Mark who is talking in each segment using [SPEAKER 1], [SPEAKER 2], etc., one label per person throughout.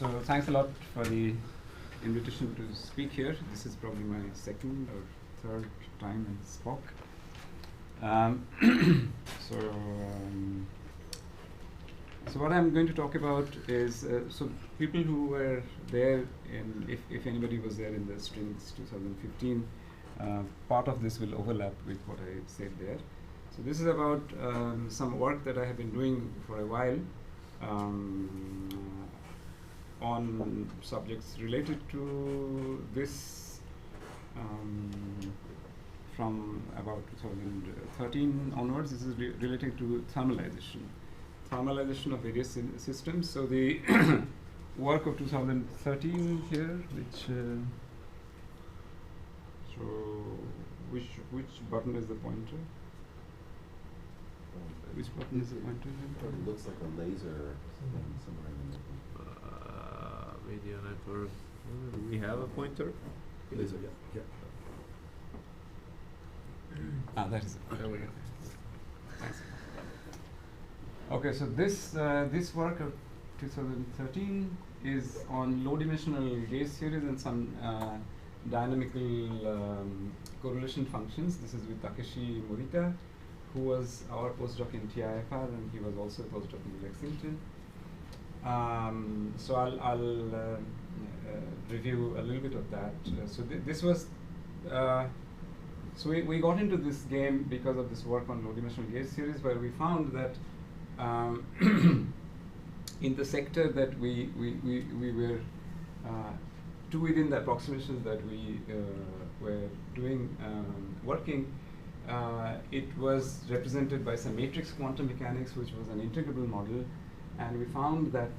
[SPEAKER 1] So thanks a lot for the invitation to speak here. This is probably my second or third time in Spock. So what I'm going to talk about is so people who were there in, if anybody was there in the Strings 2015, part of this will overlap with what I said there. So this is about some work that I have been doing for a while on subjects related to this from about 2013 onwards. This is related to thermalization of various systems. So the work of 2013 here, which so which button is the pointer? Which button is the pointer?
[SPEAKER 2] It looks like a laser somewhere in the middle.
[SPEAKER 3] Media network. Do we have a pointer?
[SPEAKER 2] Laser, yeah.
[SPEAKER 1] That is it. There we go. Thanks. Okay, so this work of 2013 is on low-dimensional gauge series and some dynamical correlation functions. This is with Takeshi Morita, who was our postdoc in TIFR, and he was also a postdoc in Lexington. So I'll review a little bit of that. This was so we got into this game because of this work on low-dimensional gauge series, where we found that in the sector that we were to within the approximations that we were doing working, it was represented by some matrix quantum mechanics, which was an integrable model, and we found that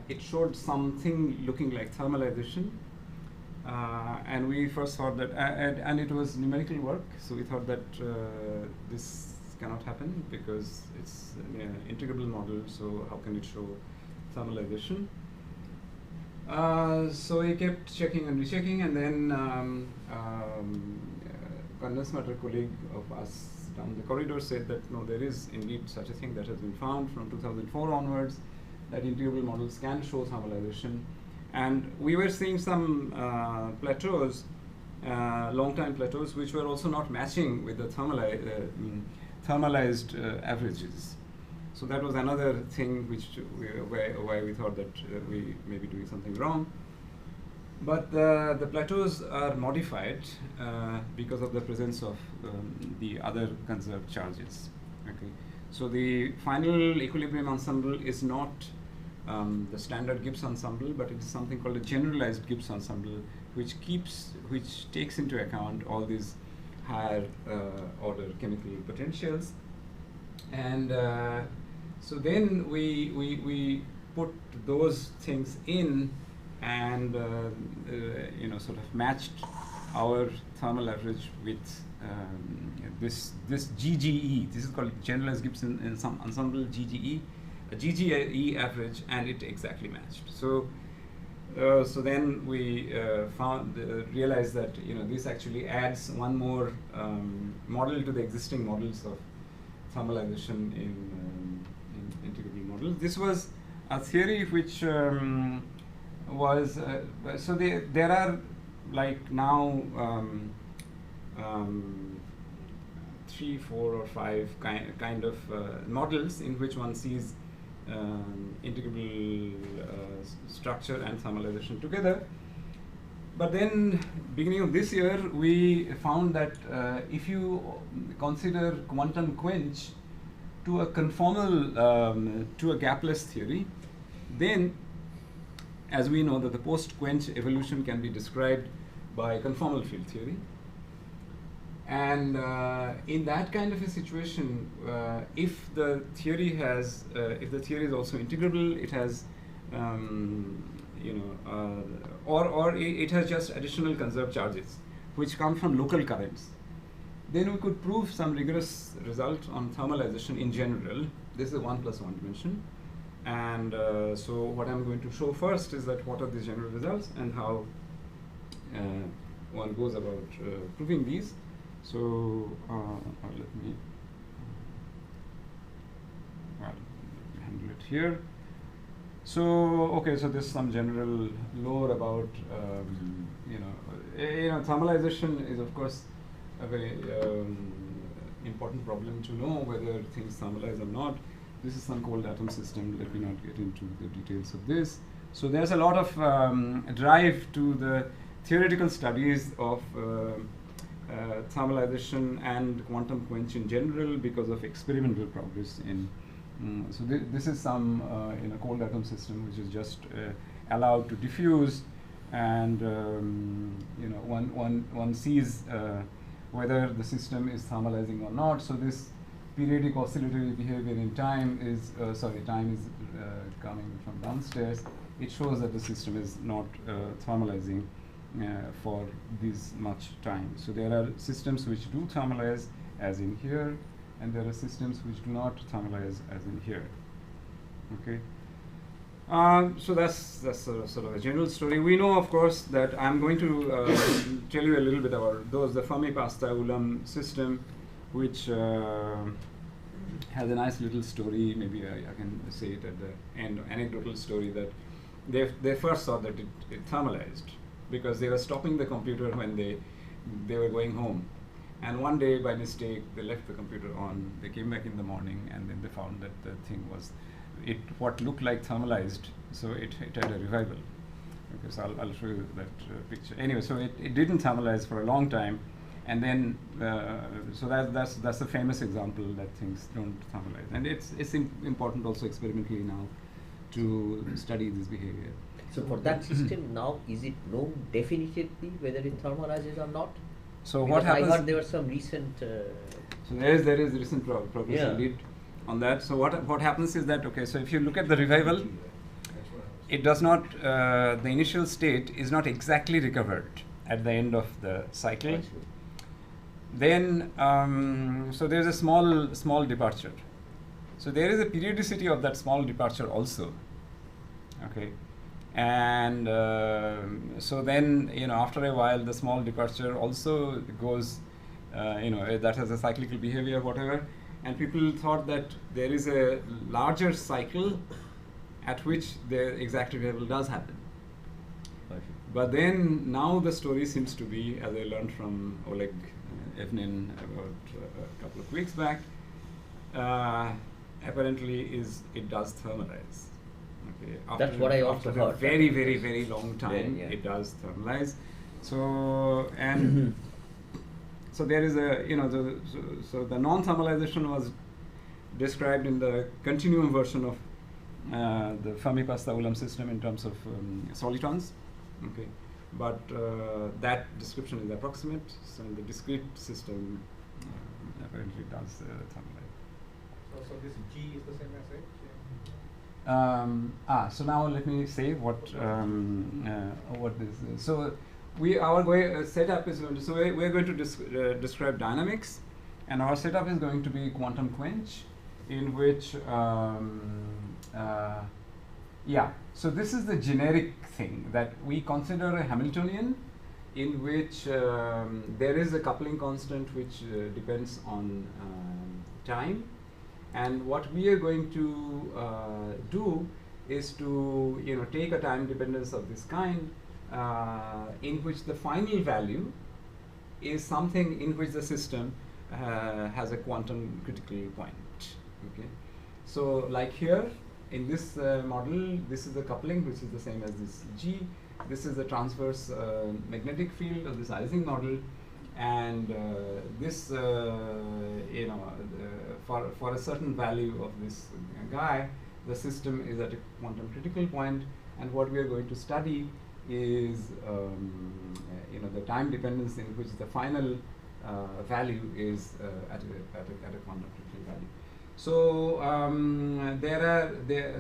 [SPEAKER 1] it showed something looking like thermalization. And we first thought that, and it was numerical work, so we thought that this cannot happen because it's an integrable model, so how can it show thermalization? So we kept checking and rechecking, and then condensed matter colleague of us down the corridor said that no, there is indeed such a thing that has been found from 2004 onwards, that integrable models can show thermalization. And we were seeing some plateaus, long-time plateaus, which were also not matching with the thermalized averages. So that was another thing which why we thought that we may be doing something wrong. But the plateaus are modified because of the presence of the other conserved charges. Okay, so the final equilibrium ensemble is not the standard Gibbs ensemble, but it is something called a generalized Gibbs ensemble, which takes into account all these higher order chemical potentials. And so then we put those things in, and sort of matched our thermal average with this GGE. This is called generalized Gibbs ensemble GGE. A GGE average, and it exactly matched. So then we realized that this actually adds one more model to the existing models of thermalization in integrable models. This was a theory which was so there are like now 3, 4, or 5 kind of models in which one sees integrable structure and thermalization together. But then, beginning of this year, we found that if you consider quantum quench to a conformal, to a gapless theory, then, as we know that the post-quench evolution can be described by conformal field theory. And in that kind of a situation, if the theory is also integrable, it has, or it has just additional conserved charges, which come from local currents, then we could prove some rigorous result on thermalization in general. This is a 1 + 1 dimension. And so what I'm going to show first is that what are these general results and how one goes about proving these. So let me handle it here. So okay, so there's some general lore about thermalization is of course a very important problem to know whether things thermalize or not. This is some cold atom system. Let me not get into the details of this. So there's a lot of drive to the theoretical studies of thermalization and quantum quench in general because of experimental progress in. So this is some cold atom system which is just allowed to diffuse, and one sees whether the system is thermalizing or not. So this periodic oscillatory behavior in time is time is coming from downstairs. It shows that the system is not thermalizing for this much time. So there are systems which do thermalize, as in here, and there are systems which do not thermalize, as in here. Okay. So that's sort of a general story. We know, of course, that I'm going to tell you a little bit about the Fermi pasta Ulam system, which has a nice little story. Maybe I can say it at the end, anecdotal story that they first saw that it thermalized because they were stopping the computer when they were going home. And one day, by mistake, they left the computer on. They came back in the morning, and then they found that the thing was, what looked like thermalized, so it had a revival. Okay, so I'll show you that picture. Anyway, so it didn't thermalize for a long time, and then so that's the famous example that things don't thermalize, and it's important also experimentally now to study this behavior.
[SPEAKER 4] So for that system now, is it known definitively whether it thermalizes or not?
[SPEAKER 1] So
[SPEAKER 4] because
[SPEAKER 1] what happens?
[SPEAKER 4] I heard there was some recent.
[SPEAKER 1] So there is recent progress indeed on that. So what happens is that, okay, so if you look at the revival, it does not the initial state is not exactly recovered at the end of the cycle. Then so there is a small departure. So there is a periodicity of that small departure also. Okay. And so then after a while the small departure also goes that has a cyclical behavior, whatever, and people thought that there is a larger cycle at which the exact revival does happen. But then now the story seems to be, as I learned from Oleg Evnin about a couple of weeks back, apparently it does thermalize. Okay.
[SPEAKER 4] That's what I also heard.
[SPEAKER 1] After a very long time, it does thermalize. So and so there is a so the non-thermalization was described in the continuum version of the Fermi pasta Ulam system in terms of solitons. Okay, but that description is approximate. So in the discrete system, apparently it does thermalize.
[SPEAKER 5] So this G is the same as H?
[SPEAKER 1] So now let me say what this is. So our setup is going to, so we're going to describe dynamics, and our setup is going to be quantum quench, in which so this is the generic thing that we consider a Hamiltonian, in which there is a coupling constant which depends on time. And what we are going to do is to take a time dependence of this kind, in which the final value is something in which the system has a quantum critical point. Okay, so like here in this model, this is the coupling, which is the same as this G. This is the transverse magnetic field of this Ising model. And this, for a certain value of this guy, the system is at a quantum critical point, and what we are going to study is, the time dependence in which the final value is at a quantum critical value. So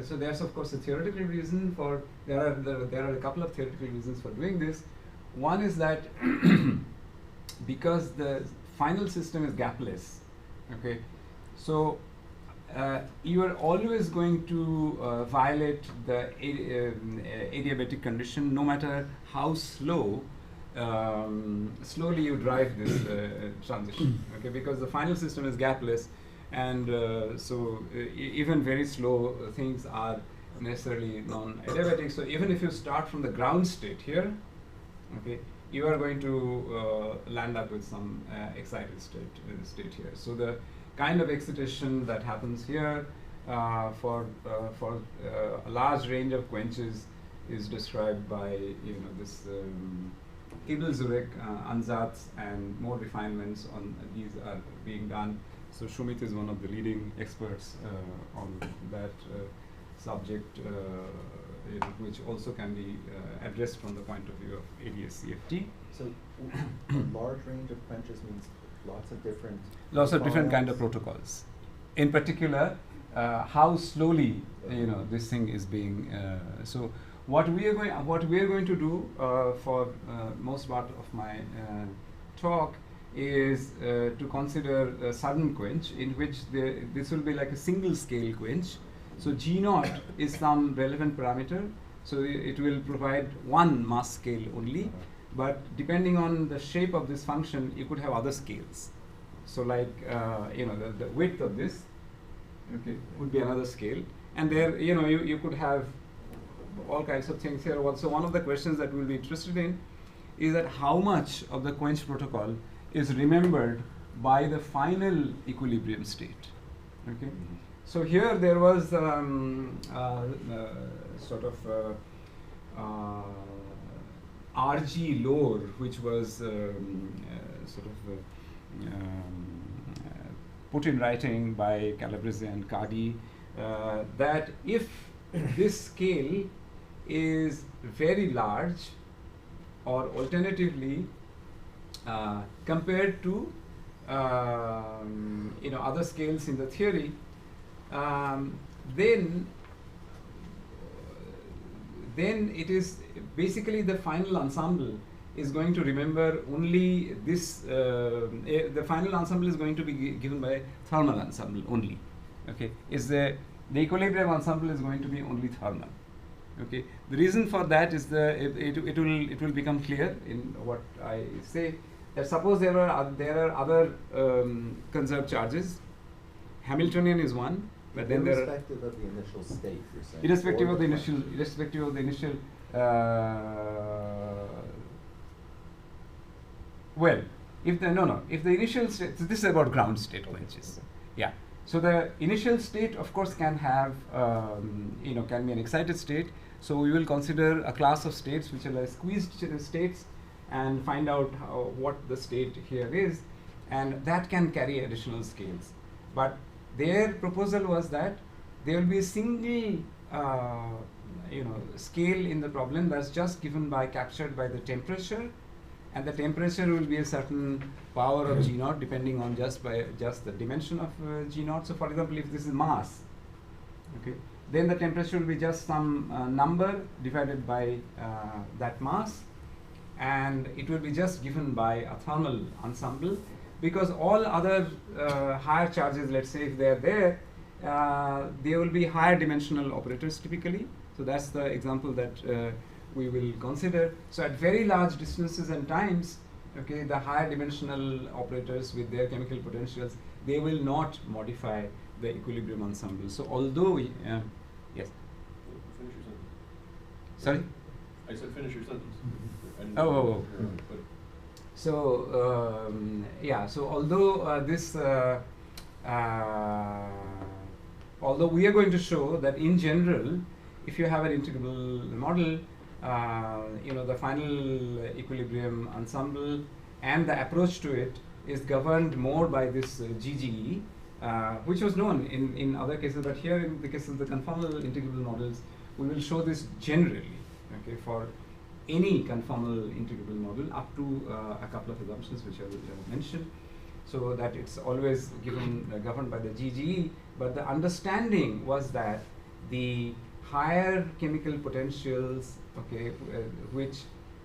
[SPEAKER 1] so there's of course a theoretical reason for there are a couple of theoretical reasons for doing this. One is that because the final system is gapless, okay, so you are always going to violate the adiabatic condition, no matter how slowly you drive this transition, okay, because the final system is gapless, and so even very slow things are necessarily non-adiabatic. So even if you start from the ground state here, okay, you are going to land up with some excited state here. So the kind of excitation that happens here for a large range of quenches is described by this Ibn-Zurek ansatz, and more refinements on these are being done. So Shumit is one of the leading experts on that subject, which also can be addressed from the point of view of ADS-CFT.
[SPEAKER 2] So a large range of quenches means lots of different
[SPEAKER 1] kind of protocols. In particular, how slowly this thing is being. So what we are going to do for most part of my talk is to consider a sudden quench, in which this will be like a single scale quench. So G0 is some relevant parameter, so it will provide one mass scale only, but depending on the shape of this function, you could have other scales. So like the width of this, okay, would be another scale, and there you could have all kinds of things here. Also, one of the questions that we'll be interested in is that how much of the quench protocol is remembered by the final equilibrium state. Okay, so here there was sort of RG lore, which was sort of put in writing by Calabrese and Cadi, that if this scale is very large, or alternatively compared to other scales in the theory, then it is basically the final ensemble is going to remember only this. The final ensemble is going to be given by thermal ensemble only. Okay, is the equilibrium ensemble is going to be only thermal. Okay, the reason for that is it will become clear in what I say, that suppose there are other conserved charges. Hamiltonian is one, but then there are
[SPEAKER 2] irrespective of the initial state, you're saying.
[SPEAKER 1] irrespective of the initial. Well, if the initial state, so this is about ground state quenches. Yeah. So the initial state, of course, can have can be an excited state. So we will consider a class of states which are like squeezed states, and find out what the state here is, and that can carry additional scales. But their proposal was that there will be a single scale in the problem that's just captured by the temperature, and the temperature will be a certain power of G0 depending on just the dimension of G0. So for example, if this is mass, okay, then the temperature will be just some number divided by that mass, and it will be just given by a thermal ensemble, because all other higher charges, let's say if they are there, there will be higher dimensional operators typically. So that's the example that we will consider. So at very large distances and times, okay, the higher dimensional operators with their chemical potentials, they will not modify the equilibrium ensemble. So although we, yes.
[SPEAKER 6] Finish your sentence.
[SPEAKER 1] Sorry?
[SPEAKER 6] I said finish your sentence.
[SPEAKER 1] Oh. So yeah. So although although we are going to show that in general, if you have an integrable model, the final equilibrium ensemble and the approach to it is governed more by this GGE, which was known in other cases, but here in the case of the conformal integrable models, we will show this generally, okay, for any conformal integrable model up to a couple of assumptions which I will mention, so that it's always governed by the GGE. But the understanding was that the higher chemical potentials, okay, which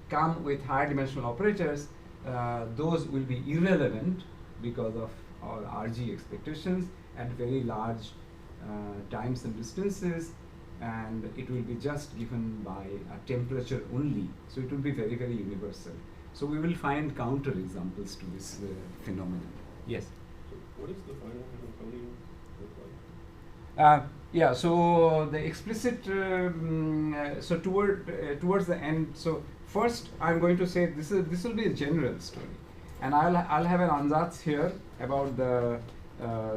[SPEAKER 1] come with higher dimensional operators, those will be irrelevant because of our RG expectations at very large times and distances, and it will be just given by a temperature only. So it will be very, very universal. So we will find counter examples to this phenomenon. Yes?
[SPEAKER 6] So what does the final Hamiltonian look like?
[SPEAKER 1] Yeah, so the explicit, so towards the end, so first I'm going to say this will be a general story, and I'll have an ansatz here about the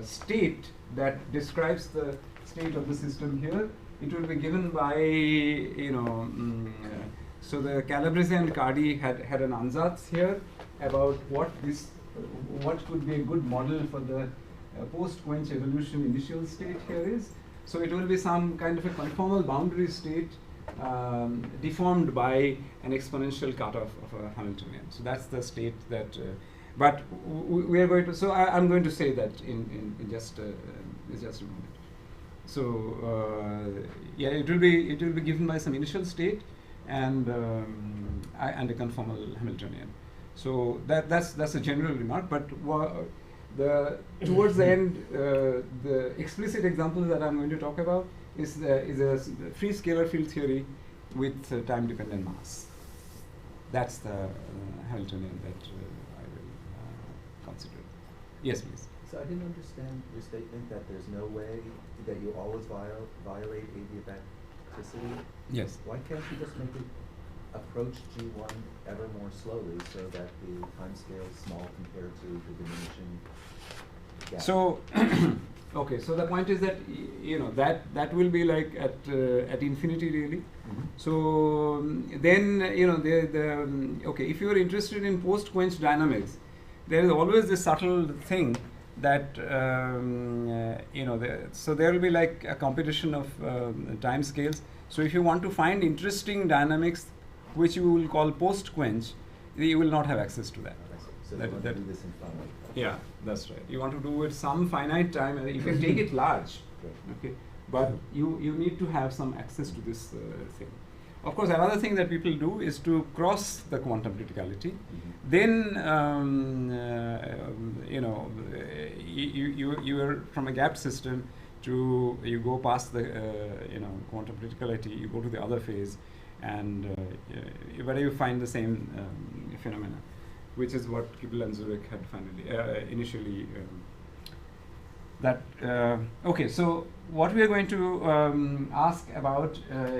[SPEAKER 1] state that describes the state of the system here. It will be given by, so the Calabrese and Cardi had an ansatz here about what could be a good model for the post-quench evolution initial state here is. So it will be some kind of a conformal boundary state deformed by an exponential cutoff of a Hamiltonian. So that's the state that, but we are going to, so I'm going to say that in just a moment. So yeah, it will be given by some initial state and a conformal Hamiltonian. So that's a general remark, but towards the end, the explicit example that I'm going to talk about is a free scalar field theory with time-dependent mass. That's the Hamiltonian that I will consider. Yes, please.
[SPEAKER 2] So I didn't understand your statement that there's no way that you always violate adiabaticity.
[SPEAKER 1] Yes.
[SPEAKER 2] Why can't you just make it approach G1 ever more slowly so that the time scale is small compared to the diminishing gap?
[SPEAKER 1] So, okay. So the point is that that will be like at infinity really.
[SPEAKER 2] Mhm.
[SPEAKER 1] So then okay. If you are interested in post-quench dynamics, there is always this subtle thing that so there will be like a competition of time scales. So if you want to find interesting dynamics, which you will call post-quench, you will not have access to that.
[SPEAKER 2] So you want to do this in finite.
[SPEAKER 1] Yeah, that's right. You want to do it some finite time, and you can take it large, okay? But you need to have some access to this thing. Of course, another thing that people do is to cross the quantum criticality.
[SPEAKER 2] Mm-hmm.
[SPEAKER 1] Then you are from a gapped system to you go past the quantum criticality. You go to the other phase, and where you find the same phenomena, which is what Kibble and Zurich had finally initially. Okay, so what we are going to ask about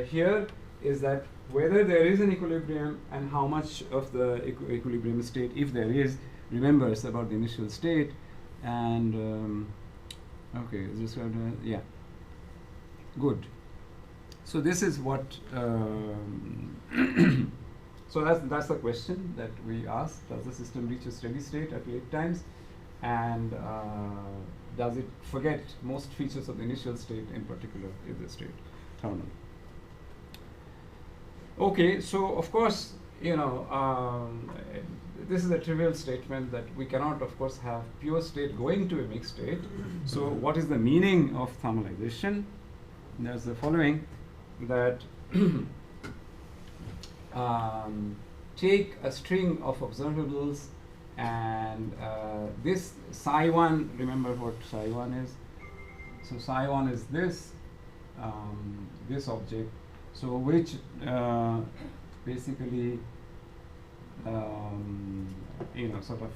[SPEAKER 1] here is that whether there is an equilibrium and how much of the equilibrium state, if there is, remembers about the initial state, and okay, is this yeah, good. So this is what. So that's the question that we asked: does the system reach a steady state at late times, and does it forget most features of the initial state, in particular, is the state thermal? Okay, so of course, this is a trivial statement that we cannot, of course, have pure state going to a mixed state. So what is the meaning of thermalization? There's the following, that take a string of observables, and this psi1, remember what psi1 is? So psi1 is this, this object, so which basically sort of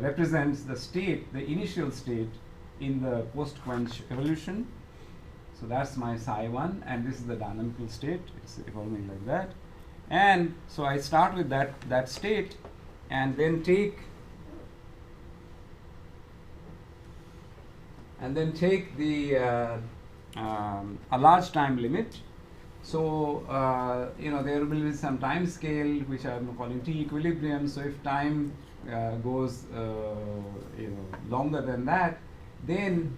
[SPEAKER 1] represents the state, the initial state in the post-quench evolution. So that's my psi1, and this is the dynamical state. It's evolving like that. And so I start with that state, and then take the a large time limit. So there will be some time scale which I'm calling T equilibrium. So if time goes longer than that, then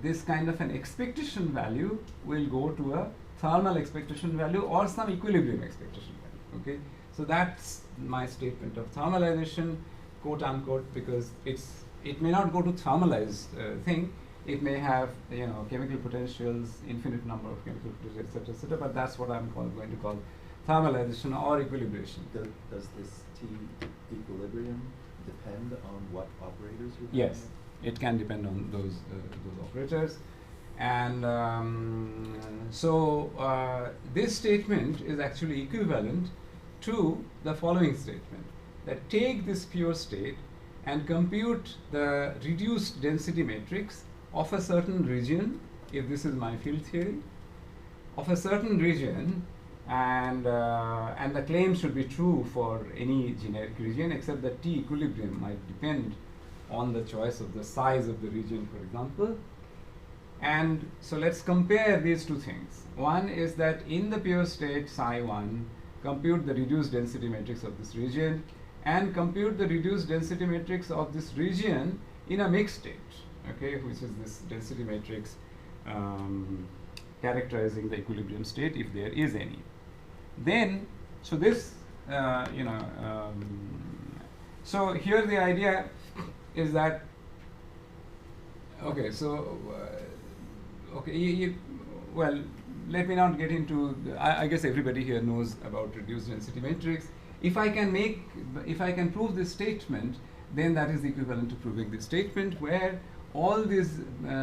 [SPEAKER 1] this kind of an expectation value will go to a thermal expectation value or some equilibrium expectation value. Okay, so that's my statement of thermalization, quote unquote, because it may not go to thermalized thing. It may have chemical potentials, infinite number of chemical potentials, etc., etc. But that's what I'm going to call thermalization or equilibration.
[SPEAKER 2] Does this T equilibrium depend on what operators you have?
[SPEAKER 1] Yes, it can depend on those operators, and so this statement is actually equivalent to the following statement: that take this pure state and compute the reduced density matrix of a certain region if this is my field theory, of a certain region, and the claim should be true for any generic region, except that T equilibrium might depend on the choice of the size of the region, for example. And so let's compare these two things. One is that in the pure state psi1, compute the reduced density matrix of this region, and compute the reduced density matrix of this region in a mixed state, okay, which is this density matrix characterizing the equilibrium state, if there is any. Then, so this, so here the idea is that, okay, so, okay, well, let me not get into, I guess everybody here knows about reduced density matrix. If I can prove this statement, then that is equivalent to proving this statement where all these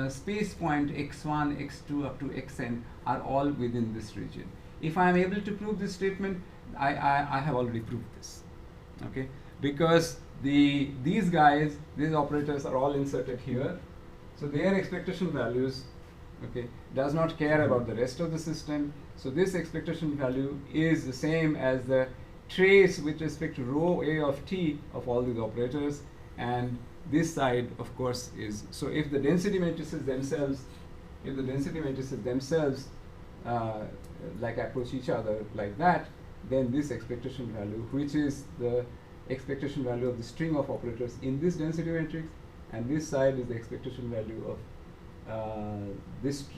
[SPEAKER 1] space point x1, x2 up to xn are all within this region. If I am able to prove this statement, I have already proved this, okay? Because these guys, these operators are all inserted here, so their expectation values, okay, does not care about the rest of the system. So this expectation value is the same as the trace with respect to rho a of t of all these operators, and this side, of course, is, so if the density matrices themselves, like approach each other like that, then this expectation value, which is the expectation value of the string of operators in this density matrix, and this side is the expectation value of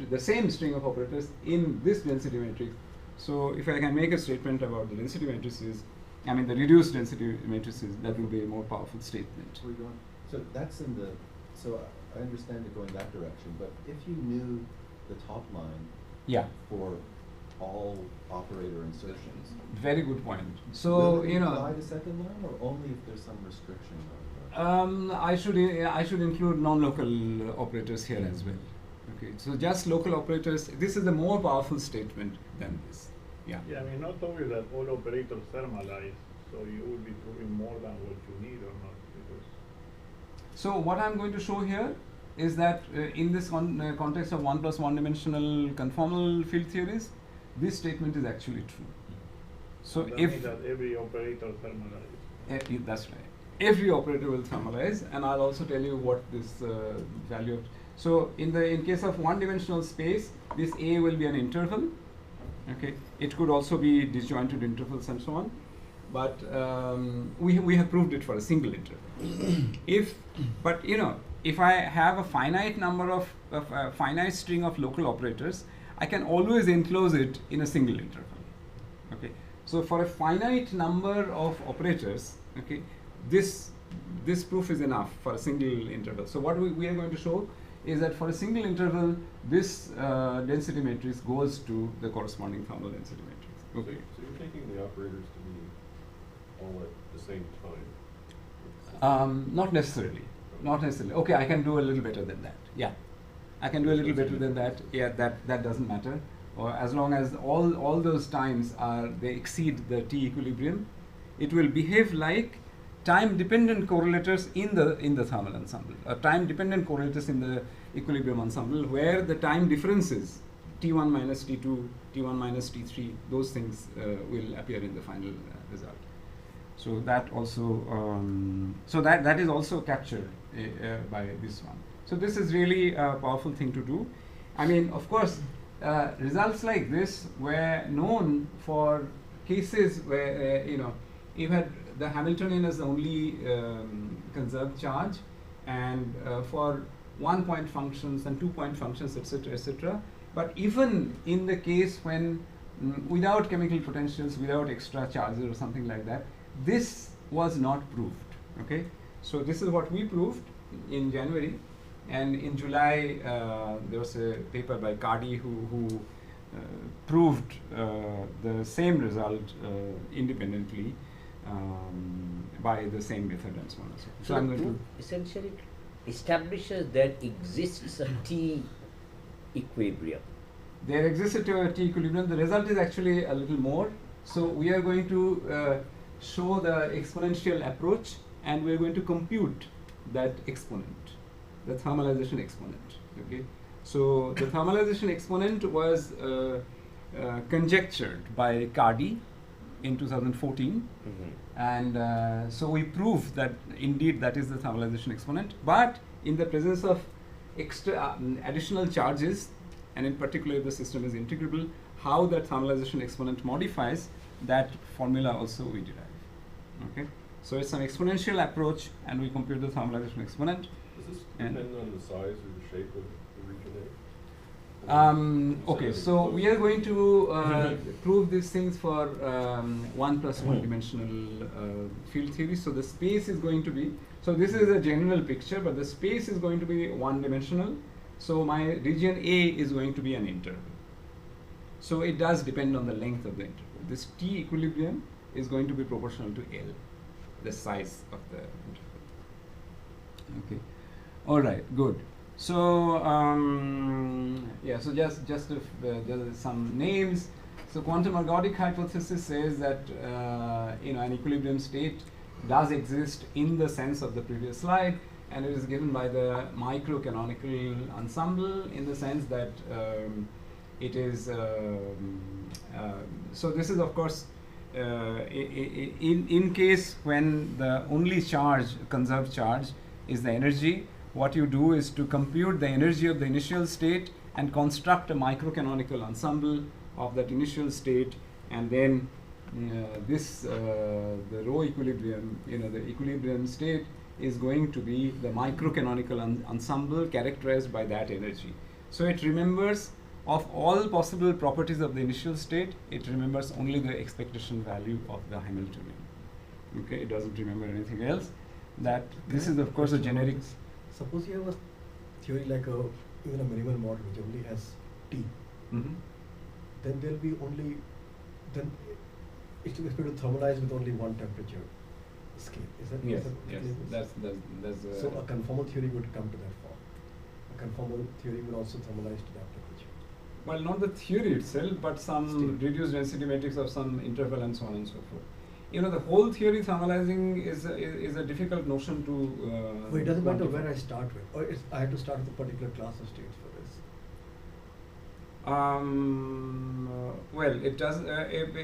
[SPEAKER 1] the same string of operators in this density matrix. So if I can make a statement about the density matrices, I mean the reduced density matrices, that will be a more powerful statement.
[SPEAKER 2] Where are you going? So that's in the, so I understand it going that direction, but if you knew the top line
[SPEAKER 1] Yeah.
[SPEAKER 2] for all operator insertions,
[SPEAKER 1] Very good point.
[SPEAKER 2] will
[SPEAKER 1] So,
[SPEAKER 2] it
[SPEAKER 1] you
[SPEAKER 2] apply
[SPEAKER 1] know,
[SPEAKER 2] to second line or only if there's some restriction of
[SPEAKER 1] I should include non-local operators here as well. Okay, so just local operators, this is a more powerful statement than this. Yeah.
[SPEAKER 7] Yeah, I mean, not only that all operators thermalize, so you will be proving more than what you need or not, because
[SPEAKER 1] So what I'm going to show here is that in this context of 1 plus 1 dimensional conformal field theories, this statement is actually true. So
[SPEAKER 7] that
[SPEAKER 1] if
[SPEAKER 7] means that every operator thermalizes.
[SPEAKER 1] that's right, every operator will thermalize, and I'll also tell you what this value of. So in case of 1 dimensional space, this A will be an interval. Okay, it could also be disjointed intervals and so on, but we have proved it for a single interval. But you know, if I have a finite number of a finite string of local operators, I can always enclose it in a single interval. Okay, so for a finite number of operators, okay, this proof is enough for a single interval. So what we are going to show is that for a single interval, this density matrix goes to the corresponding thermal density matrix. Okay.
[SPEAKER 6] So you're taking the operators to be all at the same time?
[SPEAKER 1] Not necessarily. Not necessarily. Okay, I can do a little better than that. Yeah, I can do a little better than that. Yeah, that doesn't matter. Or as long as all those times they exceed the T equilibrium, it will behave like time-dependent correlators in the thermal ensemble, time-dependent correlators in the equilibrium ensemble, where the time differences T1 minus T2, T1 minus T3, those things will appear in the final result. So that also, that is also captured by this one. So this is really a powerful thing to do. I mean, of course, results like this were known for cases where you had the Hamiltonian as the only conserved charge, and for 1-point functions and 2-point functions, etc., etc. But even in the case when without chemical potentials, without extra charges or something like that, this was not proved. Okay, so this is what we proved in January, and in July there was a paper by Cardi who proved the same result independently by the same method and so on and so forth.
[SPEAKER 4] So
[SPEAKER 1] I'm
[SPEAKER 4] the
[SPEAKER 1] going
[SPEAKER 4] proof essentially establishes that exists a T equilibrium.
[SPEAKER 1] there exists a T equilibrium. The result is actually a little more. So we are going to show the exponential approach, and we are going to compute that exponent, the thermalization exponent. Okay, So the thermalization exponent was conjectured by Cardy in 2014, and so we proved that indeed that is the thermalization exponent, but in the presence of extra additional charges, and in particular if the system is integrable, how that thermalization exponent modifies, that formula also we derive. Okay, so it's an exponential approach, and we compute the thermalization exponent.
[SPEAKER 6] Does this
[SPEAKER 1] And
[SPEAKER 6] depend on the size or the shape of the region A?
[SPEAKER 1] Okay, so we are going to prove these things for 1 plus 1 dimensional field theory. So the space is going to be, so this is a general picture, but the space is going to be 1 dimensional. So my region A is going to be an interval. So it does depend on the length of the interval. This T equilibrium is going to be proportional to L, the size of the interval. Okay, all right, good. So yeah, so just some names. So quantum ergodic hypothesis says that an equilibrium state does exist in the sense of the previous slide, and it is given by the microcanonical ensemble in the sense that it is so this is of course in case when the only charge, conserved charge, is the energy. What you do is to compute the energy of the initial state and construct a microcanonical ensemble of that initial state, and then the rho equilibrium, the equilibrium state is going to be the microcanonical ensemble characterized by that energy. So it remembers of all possible properties of the initial state, it remembers only the expectation value of the Hamiltonian. Okay, it doesn't remember anything else. That this is of course a generic.
[SPEAKER 8] Suppose you have a theory like even a minimal model which only has T, then there'll be only, then it will be able to thermalize with only one temperature scale. Is that
[SPEAKER 1] Yes,
[SPEAKER 8] is
[SPEAKER 1] yes,
[SPEAKER 8] that
[SPEAKER 1] that's
[SPEAKER 8] so a conformal theory would come to that form. A conformal theory would also thermalize to that temperature.
[SPEAKER 1] Well, not the theory itself, but some
[SPEAKER 8] State.
[SPEAKER 1] reduced density matrix of some interval and so on and so forth. The whole theory thermalizing is a difficult notion to.
[SPEAKER 8] But it doesn't matter
[SPEAKER 1] quantify.
[SPEAKER 8] where I start with, or I have to start with a particular class of states for this.
[SPEAKER 1] Well, it does.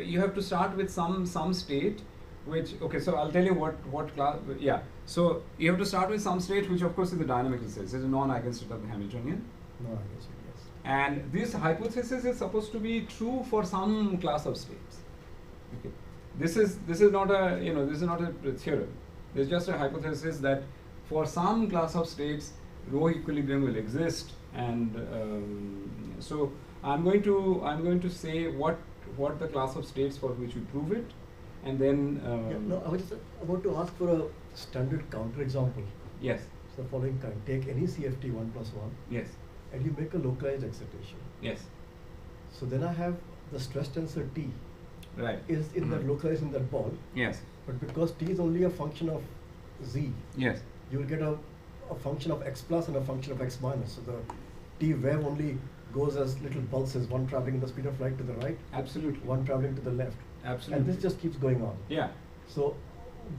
[SPEAKER 1] You have to start with some state, which so I'll tell you what class. Yeah. So you have to start with some state, which of course is the dynamical state. It's a non-eigenstate of the Hamiltonian.
[SPEAKER 8] No, I guess yes.
[SPEAKER 1] And this hypothesis is supposed to be true for some class of states. Okay. This is not a this is not a theorem. There's just a hypothesis that for some class of states, rho equilibrium will exist, and so I'm going to say what the class of states for which we prove it, and then
[SPEAKER 8] No, I was just about to ask for a standard counterexample.
[SPEAKER 1] yes,
[SPEAKER 8] So the following kind: take any CFT 1 plus 1,
[SPEAKER 1] yes,
[SPEAKER 8] and you make a localized excitation.
[SPEAKER 1] yes,
[SPEAKER 8] So then I have the stress tensor T
[SPEAKER 1] right,
[SPEAKER 8] is in that localized in that ball,
[SPEAKER 1] yes,
[SPEAKER 8] but because T is only a function of Z,
[SPEAKER 1] yes,
[SPEAKER 8] you will get a function of x plus and a function of x minus. So the T wave only goes as little pulses, one traveling in the speed of light to the right,
[SPEAKER 1] absolutely,
[SPEAKER 8] one traveling to the left.
[SPEAKER 1] absolutely,
[SPEAKER 8] And this just keeps going on.
[SPEAKER 1] yeah.
[SPEAKER 8] So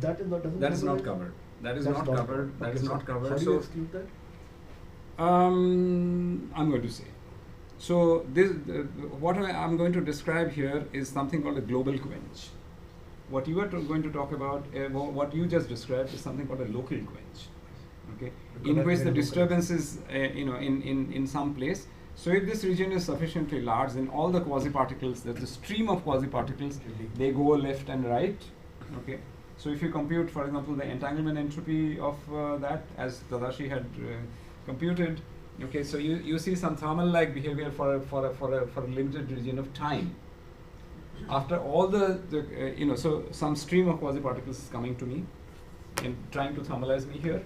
[SPEAKER 8] that is not doesn't
[SPEAKER 1] That is not
[SPEAKER 8] cover it?
[SPEAKER 1] covered. That is
[SPEAKER 8] That's
[SPEAKER 1] not covered. That
[SPEAKER 8] Okay,
[SPEAKER 1] is
[SPEAKER 8] so
[SPEAKER 1] not covered.
[SPEAKER 8] How do
[SPEAKER 1] So
[SPEAKER 8] you exclude that?
[SPEAKER 1] I'm going to say. So this, what I'm going to describe here is something called a global quench. What you are going to talk about, what you just described, is something called a local quench. Okay,
[SPEAKER 8] Because
[SPEAKER 1] in
[SPEAKER 8] that's
[SPEAKER 1] which the
[SPEAKER 8] very local.
[SPEAKER 1] disturbance is, in some place. So if this region is sufficiently large, then all the quasi-particles, there's a stream of quasi-particles, they go left and right. Okay. So if you compute, for example, the entanglement entropy of that, as Tadashi had computed, okay, so you see some thermal-like behavior for a limited region of time. After all so some stream of quasi-particles is coming to me and trying to thermalize me here,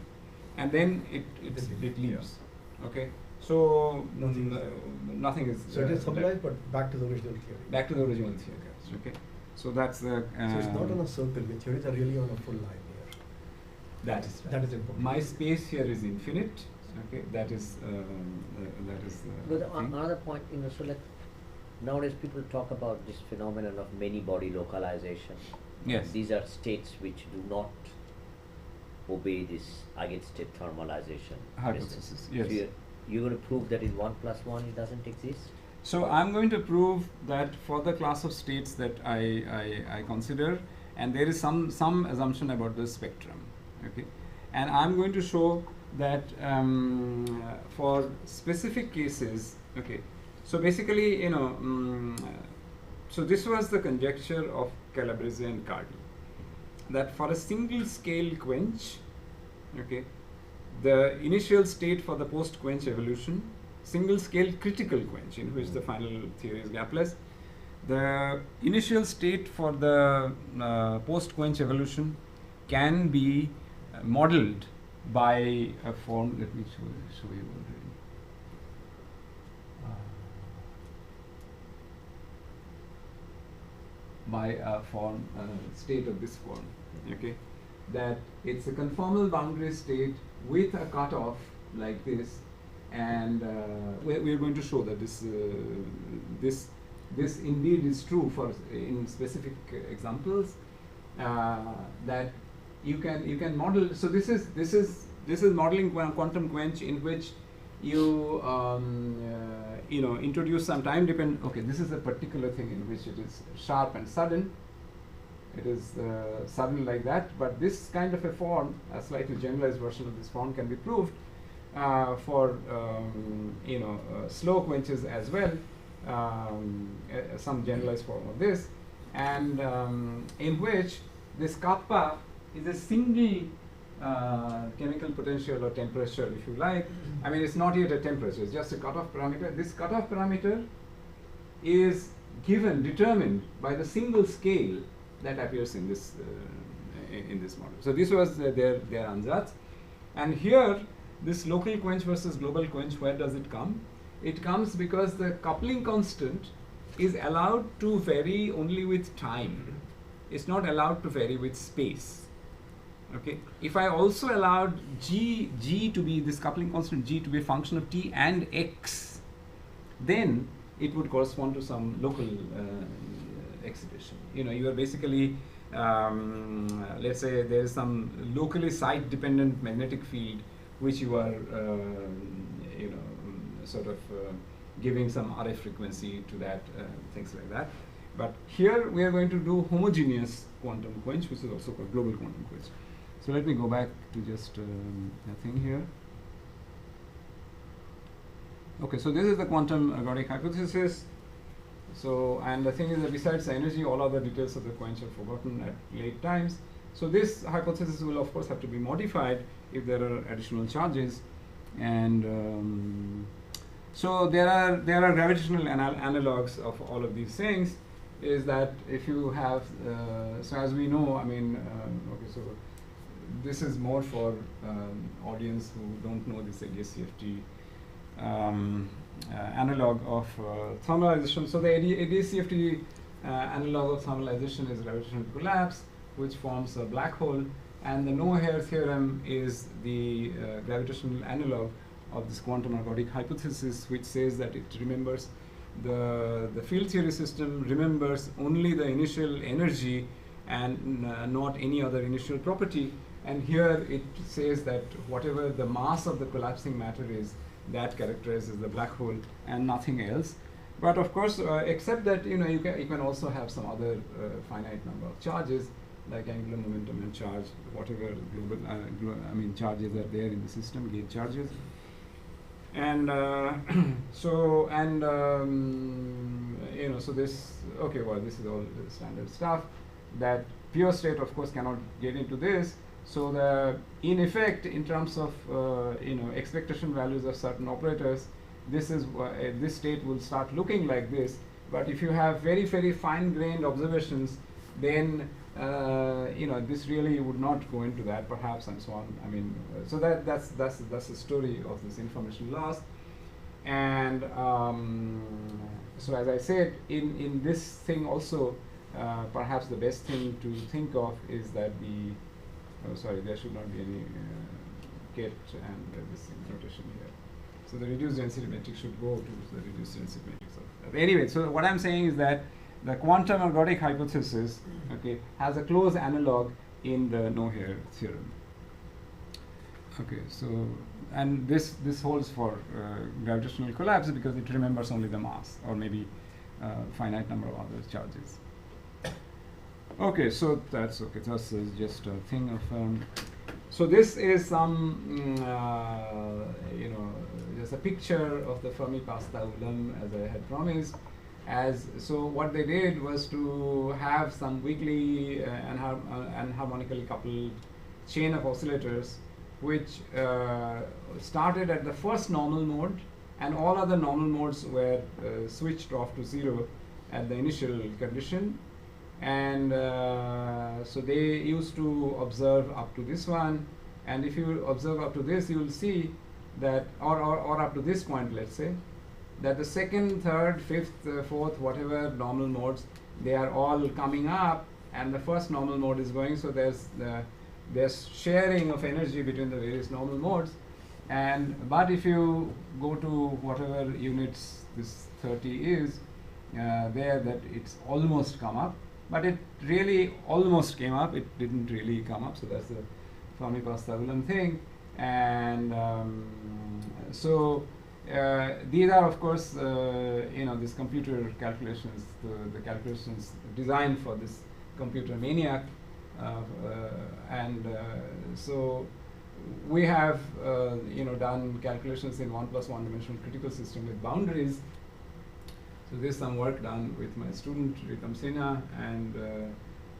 [SPEAKER 1] and then it leaves. Okay, so nothing is.
[SPEAKER 8] So it is thermalized, but back to the original theory.
[SPEAKER 1] Back to the original theory. Okay, so that's the.
[SPEAKER 8] So it's not on a circle. The theories are really on a full line here.
[SPEAKER 1] That is right.
[SPEAKER 8] That is important.
[SPEAKER 1] My space here is infinite. Okay, that is.
[SPEAKER 4] But
[SPEAKER 1] thing.
[SPEAKER 4] another point, so like nowadays people talk about this phenomenon of many body localization.
[SPEAKER 1] Yes.
[SPEAKER 4] These are states which do not obey this eigenstate thermalization
[SPEAKER 1] Hypothesis, yes.
[SPEAKER 4] So you're going to prove that in 1 plus 1 it doesn't exist?
[SPEAKER 1] So I'm going to prove that for the class of states that I consider, and there is some assumption about the spectrum, okay, and I'm going to show that for specific cases, okay, so basically, you know, so this was the conjecture of Calabrese and Cardi, that for a single scale quench, okay, the initial state for the post quench evolution, single scale critical quench in which the final theory is gapless, the initial state for the post quench evolution can be modeled by a form. Let me show you already. By a form state of this form, okay, that it's a conformal boundary state with a cutoff like this, and we're going to show that this indeed is true for in specific examples, that you can model. So this is modeling quantum quench in which you you know, introduce some time dependent. Okay, this is a particular thing in which it is sharp and sudden. It is sudden like that, but this kind of a form, a slightly generalized version of this form, can be proved for you know, slow quenches as well, some generalized form of this, and in which this kappa is a single chemical potential or temperature, if you like. I mean, it's not yet a temperature, it's just a cutoff parameter. This cutoff parameter is determined by the single scale that appears in this model. So this was their ansatz. And here, this local quench versus global quench, where does it come? It comes because the coupling constant is allowed to vary only with time. It's not allowed to vary with space. Okay. If I also allowed g to be this coupling constant g to be a function of t and x, then it would correspond to some local excitation. You know, you are basically let's say there is some locally site dependent magnetic field which you are you know, sort of giving some RF frequency to that, things like that. But here we are going to do homogeneous quantum quench, which is also called global quantum quench. So let me go back to just a thing here. Okay, so this is the quantum ergodic hypothesis. So, and the thing is that besides the energy, all other details of the quench are forgotten at late times. So this hypothesis will of course have to be modified if there are additional charges, and so there are gravitational analogs of all of these things. Is that if you have so as we know, I mean, okay, so this is more for audience who don't know this ADS-CFT analog of thermalization. So the ADS-CFT analog of thermalization is gravitational collapse, which forms a black hole, and the no-hair theorem is the gravitational analog of this quantum ergodic hypothesis, which says that it remembers the field theory system remembers only the initial energy and not any other initial property. And here it says that whatever the mass of the collapsing matter is, that characterizes the black hole and nothing else. But of course, except that, you know, you can also have some other finite number of charges, like angular momentum and charge, whatever global I mean charges are there in the system, gauge charges. And so, and you know, so this, okay, well, this is all the standard stuff. That pure state, of course, cannot get into this. So the, in effect, in terms of you know, expectation values of certain operators, this is this state will start looking like this. But if you have very, very fine-grained observations, then you know, this really would not go into that, perhaps, and so on. I mean, so that's the story of this information loss. And so, as I said, in this thing also, perhaps the best thing to think of is that the sorry, there should not be any get and this notation here. So the reduced density metric should go to the reduced density matrix of. Anyway, so what I'm saying is that the quantum ergodic hypothesis, okay, has a close analog in the no-hair theorem. Okay, so and this holds for gravitational collapse because it remembers only the mass or maybe finite number of other charges. Okay, so that's okay. That's just a thing of. So this is some, just a picture of the Fermi pasta ulam as I had promised. So what they did was to have some weakly anharmonically coupled chain of oscillators, which started at the first normal mode, and all other normal modes were switched off to 0 at the initial condition. And so they used to observe up to this one, and if you observe up to this, you will see that, or up to this point, let's say, that the second, third, fifth, fourth, whatever normal modes, they are all coming up, and the first normal mode is going. So there's sharing of energy between the various normal modes. But if you go to whatever units this 30 is, that it's almost come up. But it really almost came up. It didn't really come up. So that's the Fermi pasta ulam thing. And so these are, of course, these computer calculations, the calculations designed for this computer maniac. So we have, done calculations in 1 + 1 dimensional critical system with boundaries. So there's some work done with my student Ritam Sinha and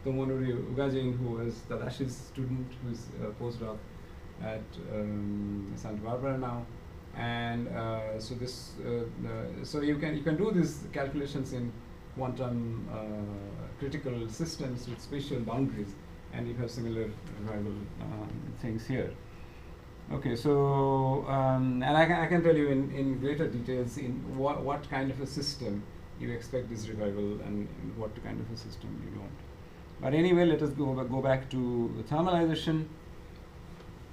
[SPEAKER 1] Tomonori Ugajin, who was Tadashi's student, who's a postdoc at Santa Barbara now. And so this, so you can do these calculations in quantum critical systems with spatial boundaries, and you have similar rival things here. Okay, so and I can tell you in greater details in what kind of a system you expect this revival and in what kind of a system you don't. But anyway, let us go back to the thermalization.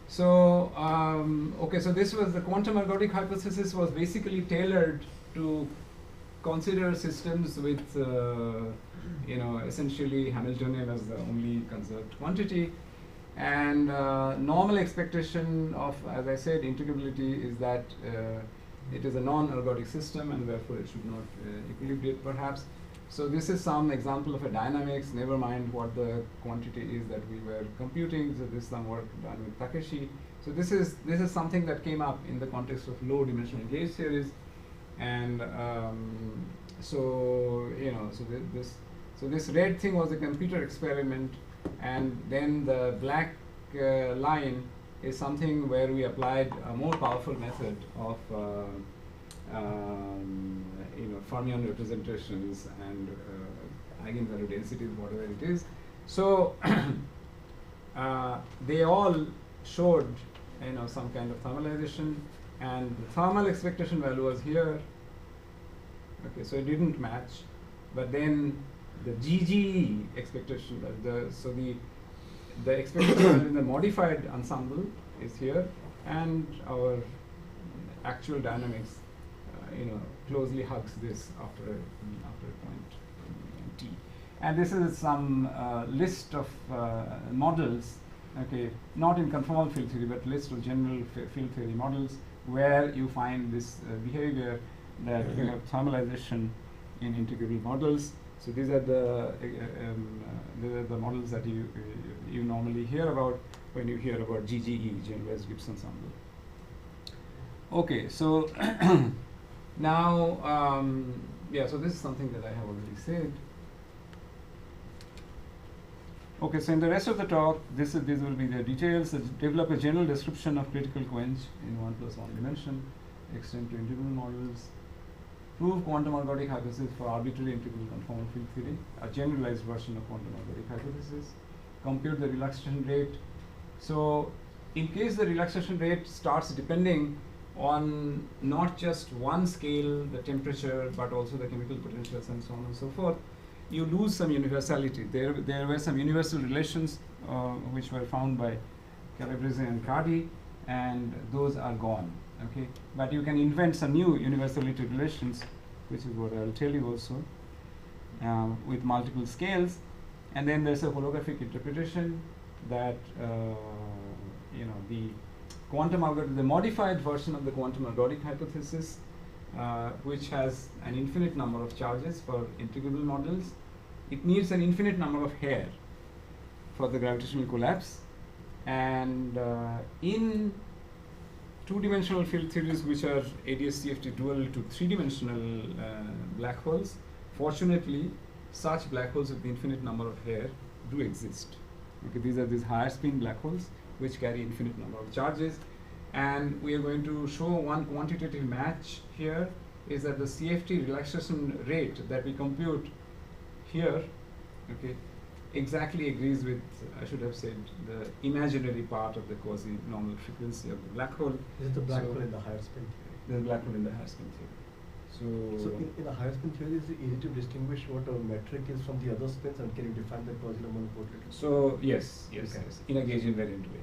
[SPEAKER 1] So okay, so this was the quantum ergodic hypothesis was basically tailored to consider systems with essentially Hamiltonian as the only conserved quantity. And normal expectation of, as I said, integrability is that it is a non-ergodic system, and therefore it should not equilibrate perhaps. So this is some example of a dynamics, never mind what the quantity is that we were computing. So this is some work done with Takeshi. So this is something that came up in the context of low dimensional gauge series. And so this red thing was a computer experiment, and then the black line is something where we applied a more powerful method of fermion representations and eigenvalue densities, whatever it is. So they all showed some kind of thermalization, and the thermal expectation value was here. Okay, so it didn't match, but then the GGE expectation, the expectation value in the modified ensemble is here, and our actual dynamics, closely hugs this after a point t. And this is some list of models, okay, not in conformal field theory, but list of general field theory models where you find this behavior that you have thermalization in integrable models. So these are the models that you normally hear about when you hear about GGE, generalized Gibbs ensemble. Okay, so now, so this is something that I have already said. Okay, so in the rest of the talk, these will be the details. Develop a general description of critical quench in 1 + 1 dimension, extend to integral models, prove quantum ergodic hypothesis for arbitrary integral conformal field theory, a generalized version of quantum ergodic hypothesis, compute the relaxation rate. So in case the relaxation rate starts depending on not just one scale, the temperature, but also the chemical potentials and so on and so forth, you lose some universality. There were some universal relations which were found by Calabrese and Cardi, and those are gone. Okay, but you can invent some new universality relations, which is what I'll tell you also, with multiple scales. And then there's a holographic interpretation that quantum algorithm, the modified version of the quantum ergodic hypothesis, which has an infinite number of charges for integrable models. It needs an infinite number of hair for the gravitational collapse, and in two-dimensional field theories, which are ADS-CFT dual to three-dimensional black holes, fortunately, such black holes with infinite number of hair do exist. Okay, these are these higher spin black holes which carry infinite number of charges, and we are going to show one quantitative match here is that the CFT relaxation rate that we compute here, okay, exactly agrees with, I should have said, the imaginary part of the quasi-normal frequency of the black hole.
[SPEAKER 8] This is the black
[SPEAKER 1] So
[SPEAKER 8] hole in the higher spin theory.
[SPEAKER 1] The black hole in the higher spin theory.
[SPEAKER 8] So in the higher spin theory, is it easy to distinguish what a metric is from the other spins, and can you define that quasi-normal portrait?
[SPEAKER 1] So yes,
[SPEAKER 8] Okay.
[SPEAKER 1] in a gauge invariant way.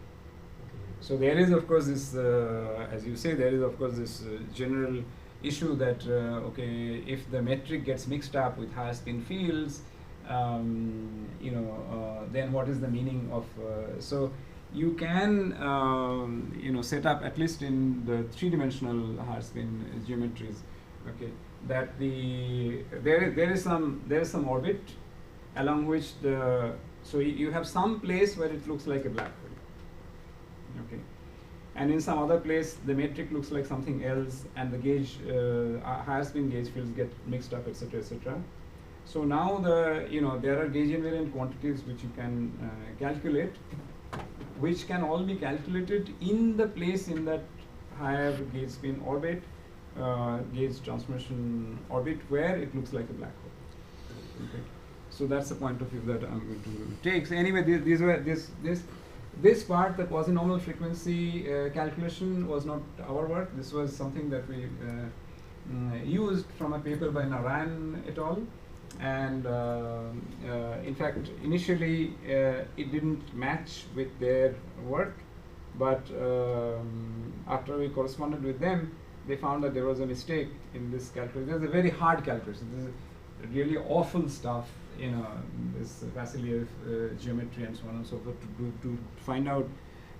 [SPEAKER 8] Okay.
[SPEAKER 1] So there is of course this, as you say, there is of course this general issue that okay, if the metric gets mixed up with higher spin fields, then what is the meaning of? So you can set up, at least in the three-dimensional higher spin geometries, okay, that there is some orbit along which you have some place where it looks like a black hole, okay, and in some other place the metric looks like something else, and the gauge higher spin gauge fields get mixed up, etc., etc. So now there are gauge invariant quantities which you can calculate, which can all be calculated in the place in that higher gauge spin orbit, gauge transformation orbit, where it looks like a black hole. Okay. So that's the point of view that I'm going to take. So anyway, this part, the quasi-normal frequency calculation, was not our work. This was something that we used from a paper by Narayan et al. And in fact, initially it didn't match with their work, but after we corresponded with them, they found that there was a mistake in this calculation. There's a very hard calculation. This is really awful stuff, this Vassiliev geometry and so on and so forth, to find out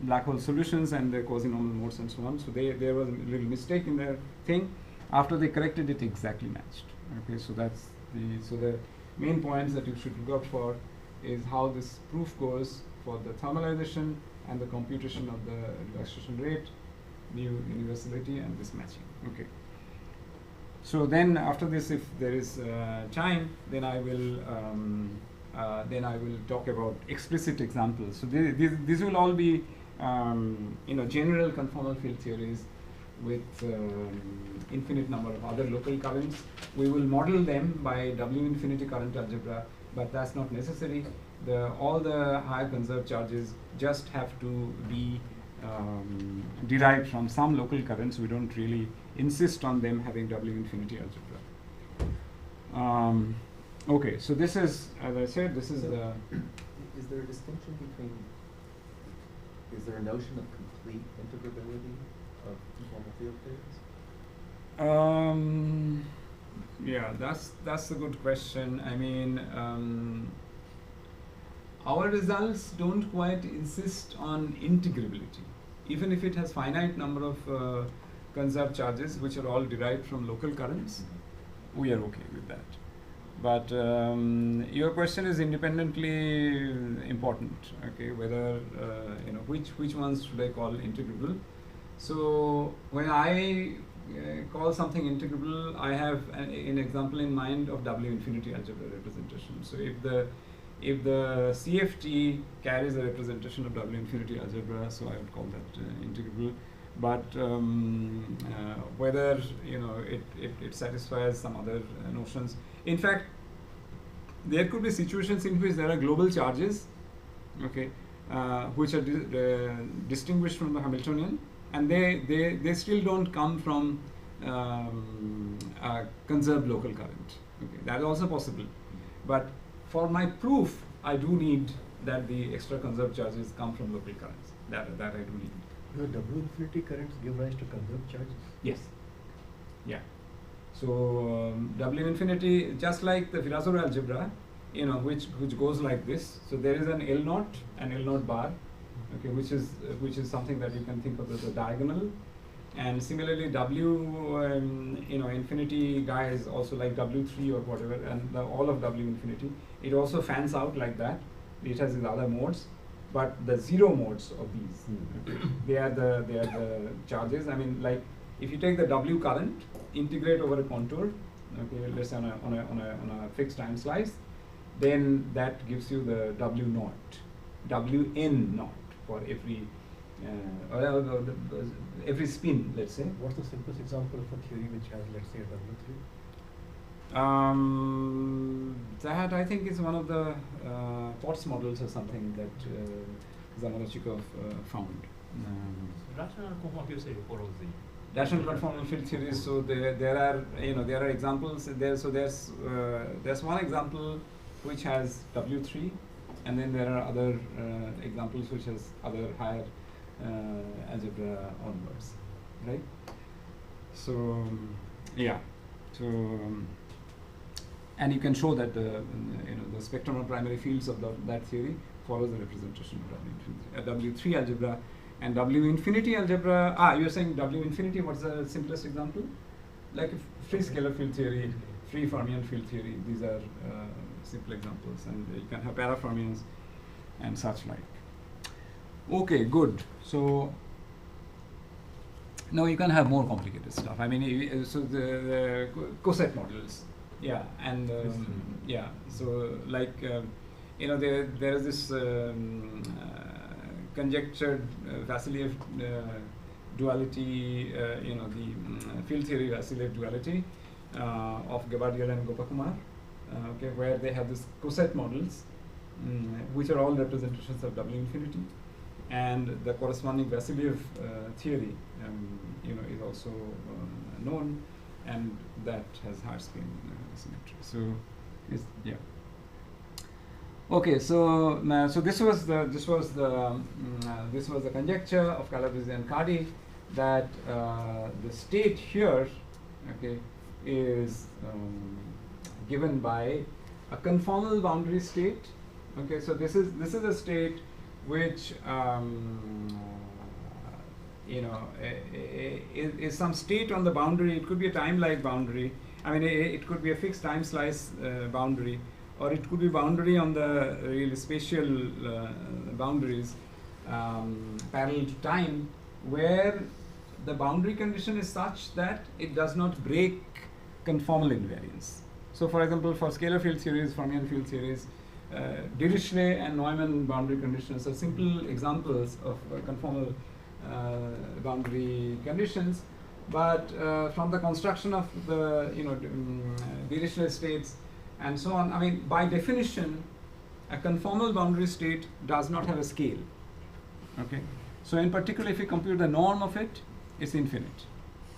[SPEAKER 1] black hole solutions and their quasi-normal modes and so on. So there was a little mistake in their thing. After they corrected it, exactly matched. Okay, so that's the main points that you should look out for is how this proof goes for the thermalization and the computation of the relaxation rate, new universality, and this matching. Okay. So then after this, if there is time, then I will talk about explicit examples. So these will all be general conformal field theories with infinite number of other local currents. We will model them by W infinity current algebra, but that's not necessary. All the higher conserved charges just have to be derived from some local currents. We don't really insist on them having W infinity algebra. Okay, so this is, as I said, this is the...
[SPEAKER 2] Is there a distinction between, is there a notion of complete integrability of conformal field theories?
[SPEAKER 1] Yeah, that's a good question. I mean, our results don't quite insist on integrability, even if it has finite number of conserved charges, which are all derived from local currents. We are okay with that. But your question is independently important. Okay, whether which ones should I call integrable? So when I call something integrable, I have an example in mind of W infinity algebra representation. So if the CFT carries a representation of W infinity algebra, so I would call that integrable. But whether it satisfies some other notions. In fact, there could be situations in which there are global charges, okay, which are distinguished from the Hamiltonian, and they still don't come from a conserved local current. Okay, that is also possible. But for my proof, I do need that the extra conserved charges come from local currents. That I do need.
[SPEAKER 8] The W infinity currents give rise to conserved charges?
[SPEAKER 1] Yes. Yeah. So W infinity, just like the Virasoro algebra, which goes like this. So there is an L0 and L0 bar, okay, which is something that you can think of as a diagonal. And similarly, W, infinity guy is also like W3 or whatever, and all of W infinity. It also fans out like that. It has these other modes, but the zero modes of these, they are the charges. I mean, like if you take the W current, integrate over a contour, okay, let's say on a fixed time slice, then that gives you the W naught, Wn naught for every spin, let's say.
[SPEAKER 8] What's the simplest example of a theory which has, let's say, a W3?
[SPEAKER 1] That I think is one of the Potts models or something that Zamolodchikov found.
[SPEAKER 5] Rational conformal field theory follows the
[SPEAKER 1] Rational conformal field theories. So there are examples there. So there's one example which has W3, and then there are other examples which has other higher algebra onwards, right? So yeah, so and you can show that the spectrum of primary fields of that theory follows the representation of W3 algebra. And W infinity algebra, you're saying W infinity, what's the simplest example? Like free scalar field theory, free fermion field theory, these are simple examples, and you can have parafermions and such like. Okay, good. So now you can have more complicated stuff. I mean, so the coset models, yeah, and yeah. So like there is this conjectured Vasiliev duality, the field theory Vasiliev duality of Gabardiel and Gopakumar, okay, where they have this coset models, which are all representations of W infinity, and the corresponding Vasiliev theory, is also known, and that has high spin symmetry. So, yeah. Okay, so so this was the conjecture of Calabrese and Cardi that the state here, okay, is given by a conformal boundary state. Okay, so this is a state which is some state on the boundary. It could be a time-like boundary. I mean, it could be a fixed time slice boundary, or it could be boundary on the really spatial boundaries parallel to time, where the boundary condition is such that it does not break conformal invariance. So, for example, for scalar field theories, fermion field theories, Dirichlet and Neumann boundary conditions are simple examples of conformal boundary conditions. But from the construction of the Dirichlet states and so on, I mean, by definition, a conformal boundary state does not have a scale. Okay, so in particular, if you compute the norm of it, it's infinite.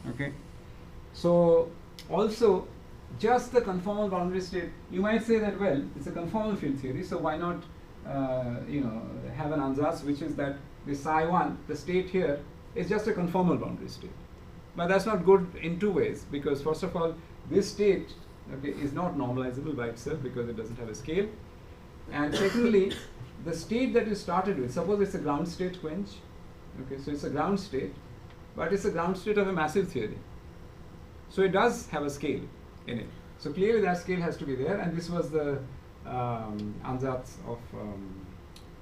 [SPEAKER 1] Okay, so also just the conformal boundary state, you might say that, well, it's a conformal field theory, so why not have an ansatz which is that the psi1, the state here, is just a conformal boundary state. But that's not good in two ways, because first of all, this state, okay, is not normalizable by itself because it doesn't have a scale. And secondly, the state that you started with, suppose it's a ground state quench, okay, so it's a ground state, but it's a ground state of a massive theory. So it does have a scale in it. So clearly that scale has to be there, and this was the ansatz of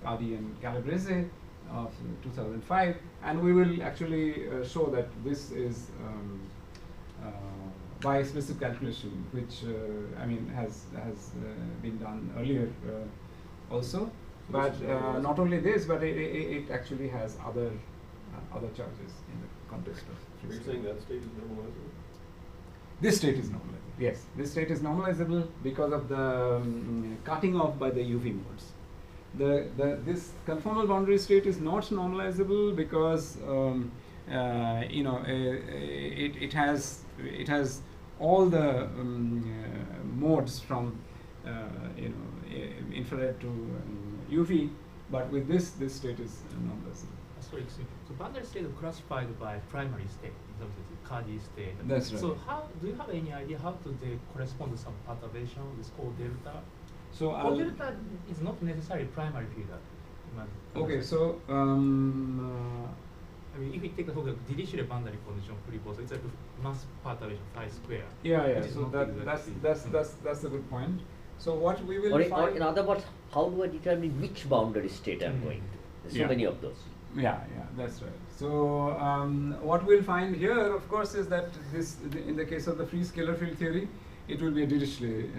[SPEAKER 1] Adi and Calabrese of 2005, and we will actually show that this is by explicit calculation, which I mean has been done earlier also, but not only this, but it actually has other charges in the context of.
[SPEAKER 6] Are you saying that state is normalizable?
[SPEAKER 1] This state is normalizable. Yes, this state is normalizable because of the cutting off by the UV modes. This conformal boundary state is not normalizable because it has all the modes from infrared to UV, but with this state is normalizable.
[SPEAKER 5] Sorry, so boundary state is classified by primary state in terms of the Cardi state.
[SPEAKER 1] That's right.
[SPEAKER 5] So how do you have any idea how do they correspond to some perturbation with called delta?
[SPEAKER 1] So
[SPEAKER 5] delta is not necessarily primary figure.
[SPEAKER 1] Okay, so
[SPEAKER 5] I mean, if you take the whole Dirichlet boundary condition free ball, so it's like a mass perturbation phi square.
[SPEAKER 1] yeah,
[SPEAKER 5] which is
[SPEAKER 1] so
[SPEAKER 5] not
[SPEAKER 1] that's
[SPEAKER 5] exactly-
[SPEAKER 1] that's a good point. So what we will
[SPEAKER 4] Or
[SPEAKER 1] find,
[SPEAKER 4] in other words, how do I determine which boundary state I'm going to? There's so
[SPEAKER 1] Yeah.
[SPEAKER 4] many of those.
[SPEAKER 1] yeah, that's right. So what we'll find here, of course, is that in the case of the free scalar field theory, it will be a Dirichlet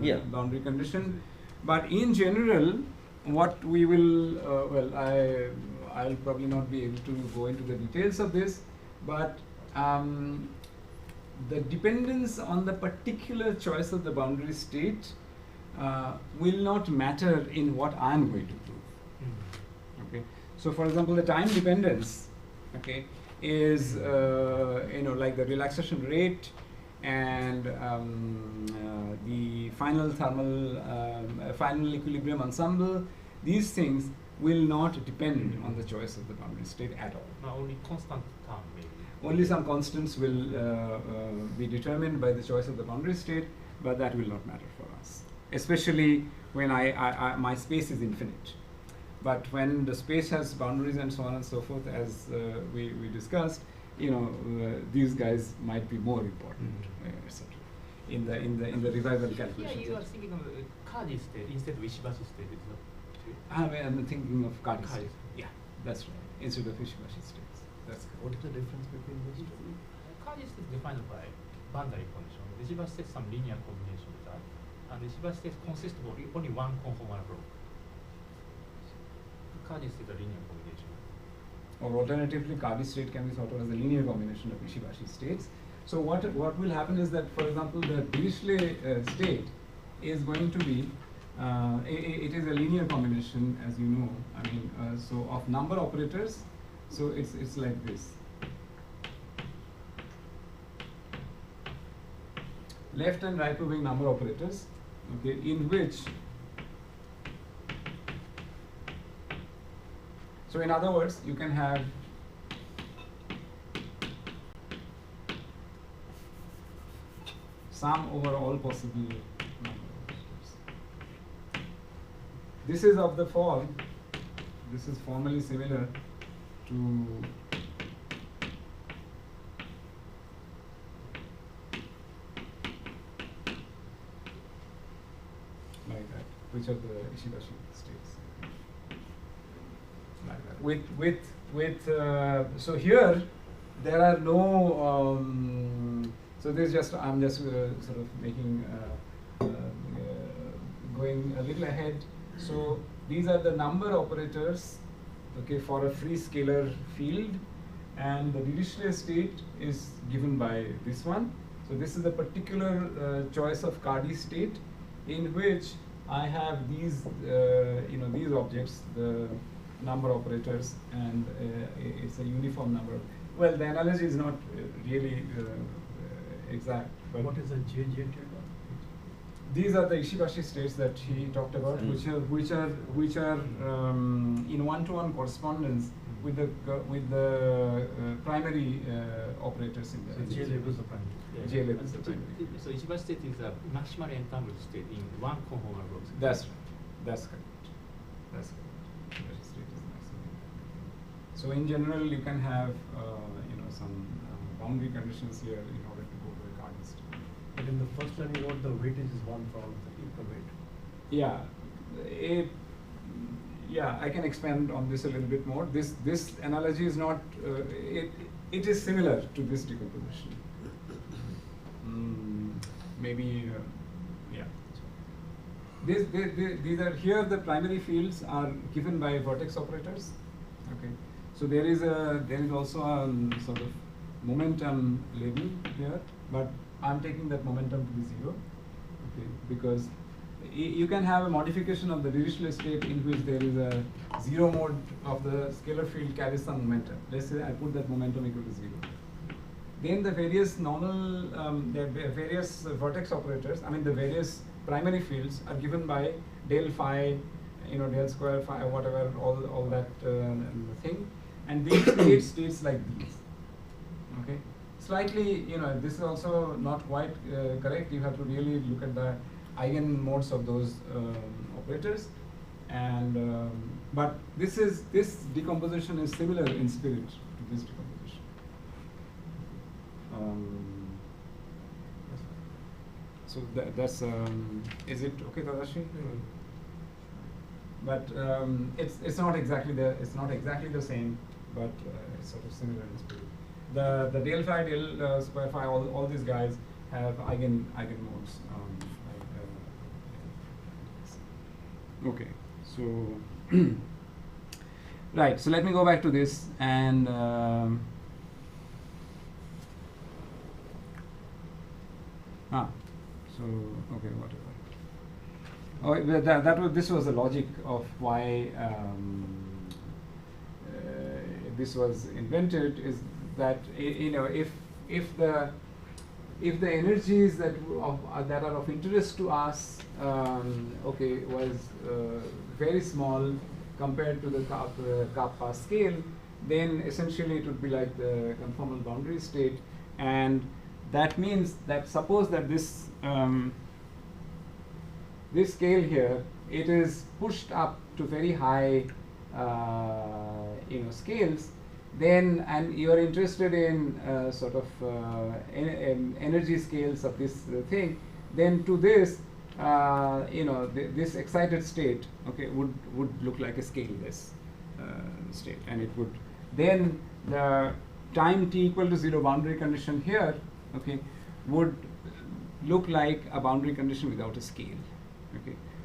[SPEAKER 4] Yeah.
[SPEAKER 1] boundary condition. But in general, what we will, I'll probably not be able to go into the details of this, but the dependence on the particular choice of the boundary state will not matter in what I'm going to prove.
[SPEAKER 5] Mm.
[SPEAKER 1] Okay, so for example, the time dependence, okay, is like the relaxation rate and the final thermal final equilibrium ensemble. These things will not depend on the choice of the boundary state at all.
[SPEAKER 5] No, only constant term maybe.
[SPEAKER 1] Only some constants will be determined by the choice of the boundary state, but that will not matter for us, especially when my space is infinite. But when the space has boundaries and so on and so forth, as we discussed, these guys might be more important, etc. In the revival
[SPEAKER 5] Here
[SPEAKER 1] calculations.
[SPEAKER 5] you are thinking of Cardi state instead of Ishibashi state, is that true?
[SPEAKER 1] I'm thinking of Cardi
[SPEAKER 5] Cardi.
[SPEAKER 1] state. Yeah, that's right. Instead of Ishibashi states. That's correct.
[SPEAKER 8] What is the difference between those two?
[SPEAKER 5] Cardi state is defined by boundary condition. Ishibashi state is some linear combination with that. And Ishibashi state consists of only one conformal block. Cardi state is a linear combination.
[SPEAKER 1] Or alternatively, Cardi state can be thought of as a linear combination of Ishibashi states. So what will happen is that, for example, the Dirichlet state is going to be, it is a linear combination, as you know. I mean, so of number operators. So it's like this. Left and right moving number operators, okay, in which. So in other words, you can have sum over all possible number operators. This is of the form, this is formally similar to like that, which are the Ishibashi states. Like that. So here there are no so this just I'm just sort of making going a little ahead. So these are the number operators, okay, for a free scalar field, and the Dirichlet state is given by this one. So this is a particular choice of Cardi state in which I have these these objects, the number operators, and it's a uniform number. Well, the analogy is not really exact, but
[SPEAKER 8] What is a JJ theta?
[SPEAKER 1] these are the Ishibashi states that he talked about, which are in one-to-one correspondence with the primary operators in
[SPEAKER 8] So
[SPEAKER 1] the
[SPEAKER 8] J labels the primary.
[SPEAKER 1] J labels the primary.
[SPEAKER 5] So Ishibashi state is a maximally entangled state in one conformal block.
[SPEAKER 1] That's right. That's correct. That's correct. Ishibashi state is maximum. So in general, you can have some boundary conditions here in order to go to a Cardi state.
[SPEAKER 8] But in the first line, you wrote the weightage is 1 for all of the equal weight.
[SPEAKER 1] Yeah, I can expand on this a little bit more. This analogy is not. It is similar to this decomposition. Maybe, yeah. These are here. The primary fields are given by vertex operators. Okay, so there is also a sort of momentum label here, but I'm taking that momentum to be 0. Okay, because you can have a modification of the Dirichlet state in which there is a 0 mode of the scalar field carries some momentum. Let's say I put that momentum equal to 0. Then the various normal, the various vertex operators, I mean the various primary fields are given by del phi, del square phi, whatever, all that thing, and these create states like these. Okay, slightly, this is also not quite correct. You have to really look at the eigenmodes of those operators. And but this decomposition is similar in spirit to this decomposition. So that's is it okay, Tadashi? But it's not exactly the same, but it's sort of similar in spirit. The del phi, del square phi, all these guys have eigenmodes. Okay, so right. So let me go back to this and. So okay, whatever. Oh, this was the logic of why this was invented. Is that if the energies that are of interest to us, was very small compared to the kappa scale, then essentially it would be like the conformal boundary state, and that means that suppose that this this scale here, it is pushed up to very high scales, then and you are interested in sort of energy scales of this thing, then to this this excited state would look like a scaleless state, and it would then the time t equal to 0 boundary condition here would look like a boundary condition without a scale.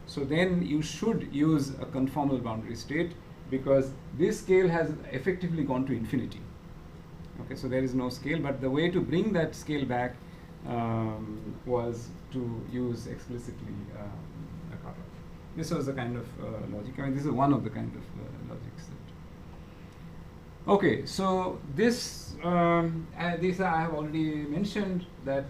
[SPEAKER 1] So then you should use a conformal boundary state, because this scale has effectively gone to infinity. So there is no scale, but the way to bring that scale back was to use explicitly a cutoff. This was the kind of logic. I mean, this is one of the kind of logics that. Okay, so this I have already mentioned that.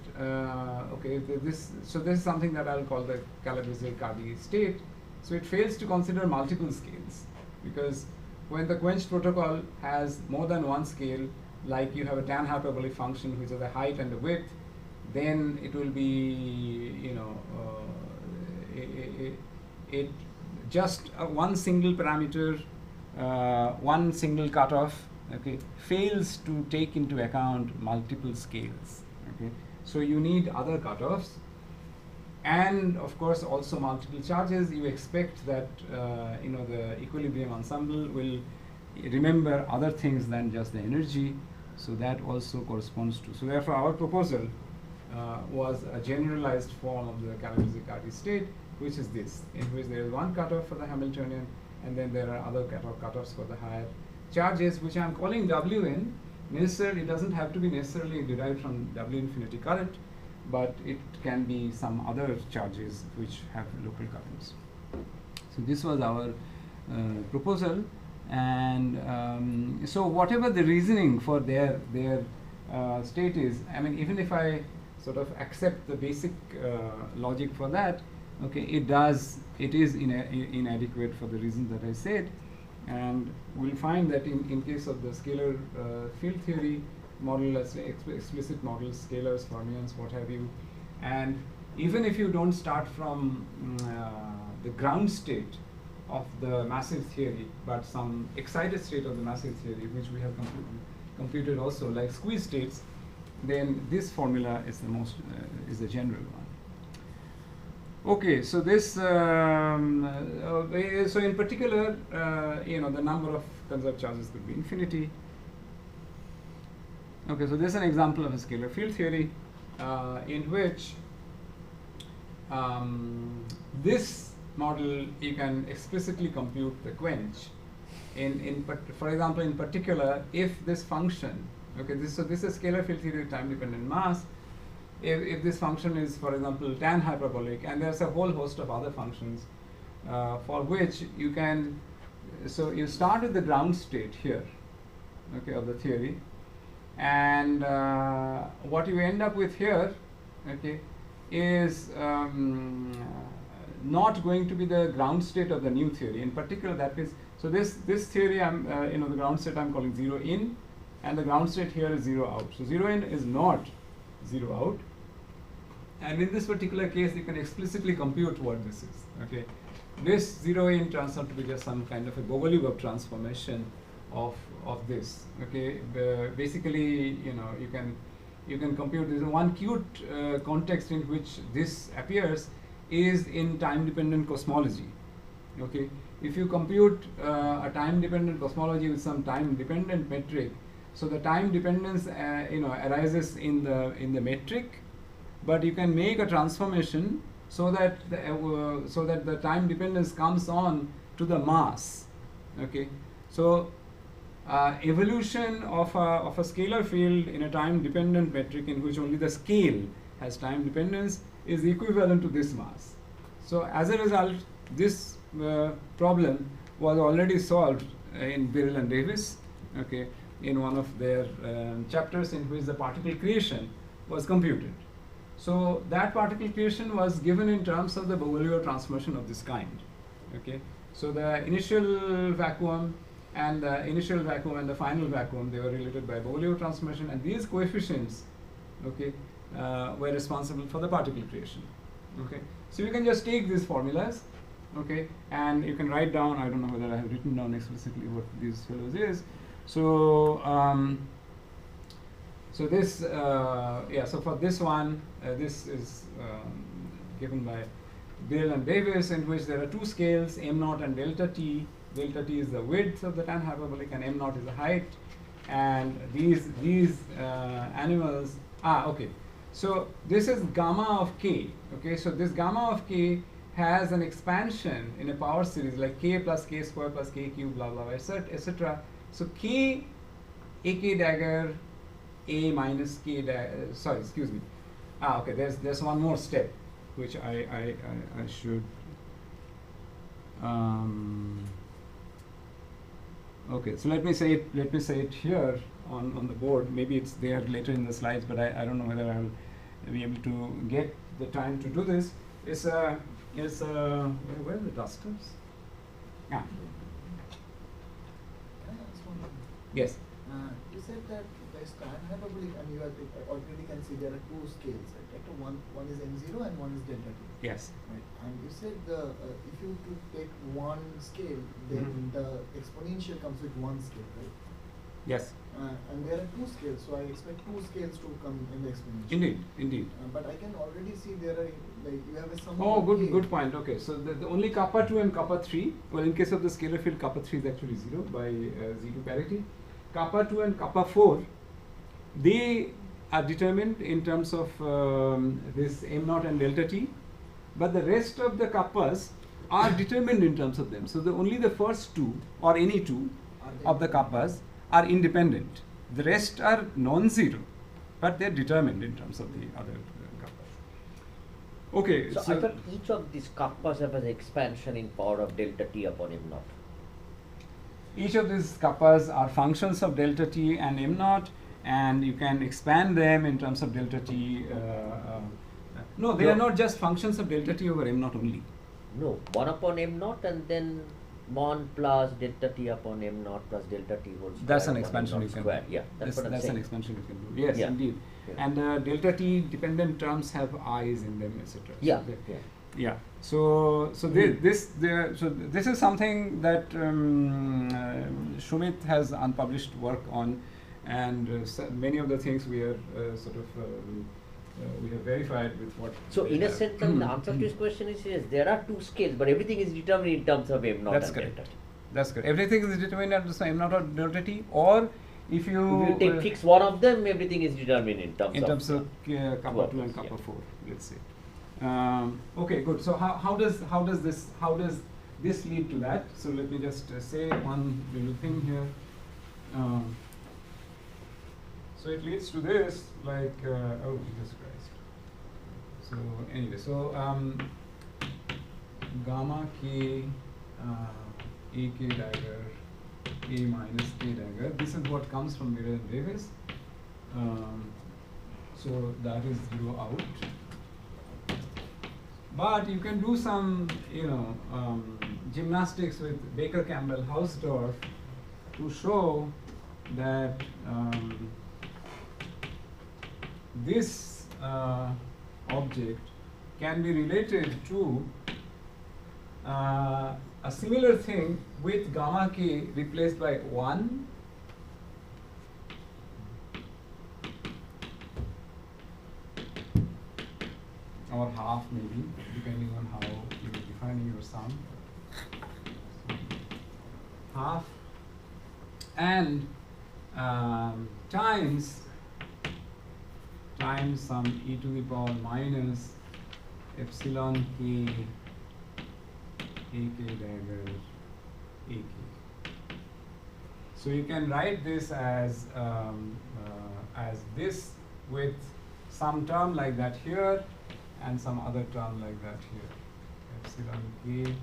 [SPEAKER 1] This is something that I'll call the Calabrese-Cardi state. So it fails to consider multiple scales, because when the quenched protocol has more than one scale, like you have a tan hyperbolic function which has a height and a width, then it will be just one single parameter, one single cutoff, fails to take into account multiple scales. So you need other cutoffs, and of course also multiple charges. You expect that the equilibrium ensemble will remember other things than just the energy. So that also corresponds to. So therefore, our proposal was a generalized form of the Calabrese-Cardi state, which is this, in which there is one cutoff for the Hamiltonian, and then there are other cutoffs for the higher charges, which I am calling Wn. Necessarily, it doesn't have to be necessarily derived from W infinity current, but it can be some other charges which have local currents. So this was our proposal, and so whatever the reasoning for their state is, I mean, even if I sort of accept the basic logic for that, it is inadequate for the reasons that I said. And we'll find that in case of the scalar field theory model, explicit models, scalars, fermions, what have you, and even if you don't start from the ground state of the massive theory, but some excited state of the massive theory, which we have computed also, like squeeze states, then this formula is the most is the general one. Okay, so this so in particular, the number of conserved charges could be infinity. Okay, so this is an example of a scalar field theory in which this model you can explicitly compute the quench. For example, in particular, if this function, this is scalar field theory time dependent mass. If this function is, for example, tan hyperbolic, and there's a whole host of other functions for which you can, so you start with the ground state here, of the theory, and what you end up with here, is not going to be the ground state of the new theory. In particular, that is, so this theory, the ground state I'm calling 0 in, and the ground state here is 0 out. So 0 in is not 0 out. And in this particular case, you can explicitly compute what this is. this 0 in turns out to be just some kind of a Bogoliubov transformation of this. Okay, basically, you know, you can compute this. One cute context in which this appears is in time-dependent cosmology. Okay, if you compute a time-dependent cosmology with some time-dependent metric, so the time dependence arises in the metric, but you can make a transformation so that the time dependence comes on to the mass. Okay, so evolution of a scalar field in a time dependent metric in which only the scale has time dependence is equivalent to this mass. So as a result, this problem was already solved in Birrell and Davis, okay, in one of their chapters in which the particle creation was computed. So that particle creation was given in terms of the Bogoliubov transformation of this kind. Okay, so the initial vacuum and the final vacuum, they were related by Bogoliubov transformation, and these coefficients, okay, were responsible for the particle creation. Okay, so you can just take these formulas, okay, and you can write down. I don't know whether I have written down explicitly what these fellows is. So so this so for this one, this is given by Birrell and Davis, in which there are two scales, m0 and delta t. Delta t is the width of the tan hyperbolic, and m0 is the height. And these animals. Okay. So this is gamma of k. Okay. So this gamma of k has an expansion in a power series like k plus k square plus k cube, blah blah, etc. So k, ak dagger, a minus k dagger. Sorry, excuse me. Okay. There's one more step which I should. Okay, so let me say it here on the board. Maybe it's there later in the slides, but I don't know whether I'll be able to get the time to do this. Where are the dusters? Yeah.
[SPEAKER 9] Can I ask one thing?
[SPEAKER 1] Yes.
[SPEAKER 9] You said that the tan hyperbolic, and you have already considered there are two scales, right? One is m0 and one is delta t.
[SPEAKER 1] Yes.
[SPEAKER 9] Right. And you said if you to take one scale, then the exponential comes with one scale, right?
[SPEAKER 1] Yes.
[SPEAKER 9] And there are two scales, so I expect two scales to come in the exponential.
[SPEAKER 1] Indeed.
[SPEAKER 9] But I can already see there are you have a sum.
[SPEAKER 1] Oh, good point. Okay, so the only kappa 2 and kappa 3. Well, in case of the scalar field, kappa 3 is actually 0 by Z2 parity. Kappa 2 and kappa 4, they are determined in terms of this m0 and delta t, but the rest of the kappas are determined in terms of them. So only the first two, or any two of the kappas, are independent. The rest are non-zero, but they are determined in terms of the other kappas. Okay.
[SPEAKER 4] So I thought each of these kappas have an expansion in power of delta t upon m0.
[SPEAKER 1] Each of these kappas are functions of delta t and m0, and you can expand them in terms of delta t. No, they are not just functions of delta t over m0 only.
[SPEAKER 4] No, 1 upon m0 and then mon plus delta t upon m0 plus delta t whole square.
[SPEAKER 1] That's an expansion you can do.
[SPEAKER 4] Yeah, that's what I'm saying.
[SPEAKER 1] That's an expansion you can do. Yes,
[SPEAKER 4] Yeah.
[SPEAKER 1] indeed.
[SPEAKER 4] Yeah.
[SPEAKER 1] And delta t dependent terms have i's in them, etc.
[SPEAKER 4] Yeah.
[SPEAKER 1] So
[SPEAKER 4] Yeah.
[SPEAKER 1] yeah. So this is something that Shumit has unpublished work on, and many of the things we are we have verified with what.
[SPEAKER 4] So
[SPEAKER 1] we
[SPEAKER 4] in a
[SPEAKER 1] have.
[SPEAKER 4] sense, the answer to this question is yes, there are two scales, but everything is determined in terms of m0
[SPEAKER 1] That's
[SPEAKER 4] and
[SPEAKER 1] correct.
[SPEAKER 4] delta t.
[SPEAKER 1] That's correct. Everything is determined at the same m0 or delta t, or if you
[SPEAKER 4] If you fix one of them, everything is determined in terms
[SPEAKER 1] of kappa
[SPEAKER 4] work,
[SPEAKER 1] 2 and kappa
[SPEAKER 4] yeah.
[SPEAKER 1] 4, let's say. Okay, good. So how does this lead to that? So let me just say one little thing here. So it leads to this, like oh Jesus Christ. So anyway, so gamma k a k dagger a minus k dagger. This is what comes from Birrell and Davis. So that is 0 out. But you can do some, gymnastics with Baker, Campbell, Hausdorff to show that this object can be related to a similar thing with gamma k replaced by 1 or half, maybe, depending on how you're defining your sum. Half and times some e to the power minus epsilon k ak dagger ak. So you can write this as this with some term like that here and some other term like that here. Epsilon k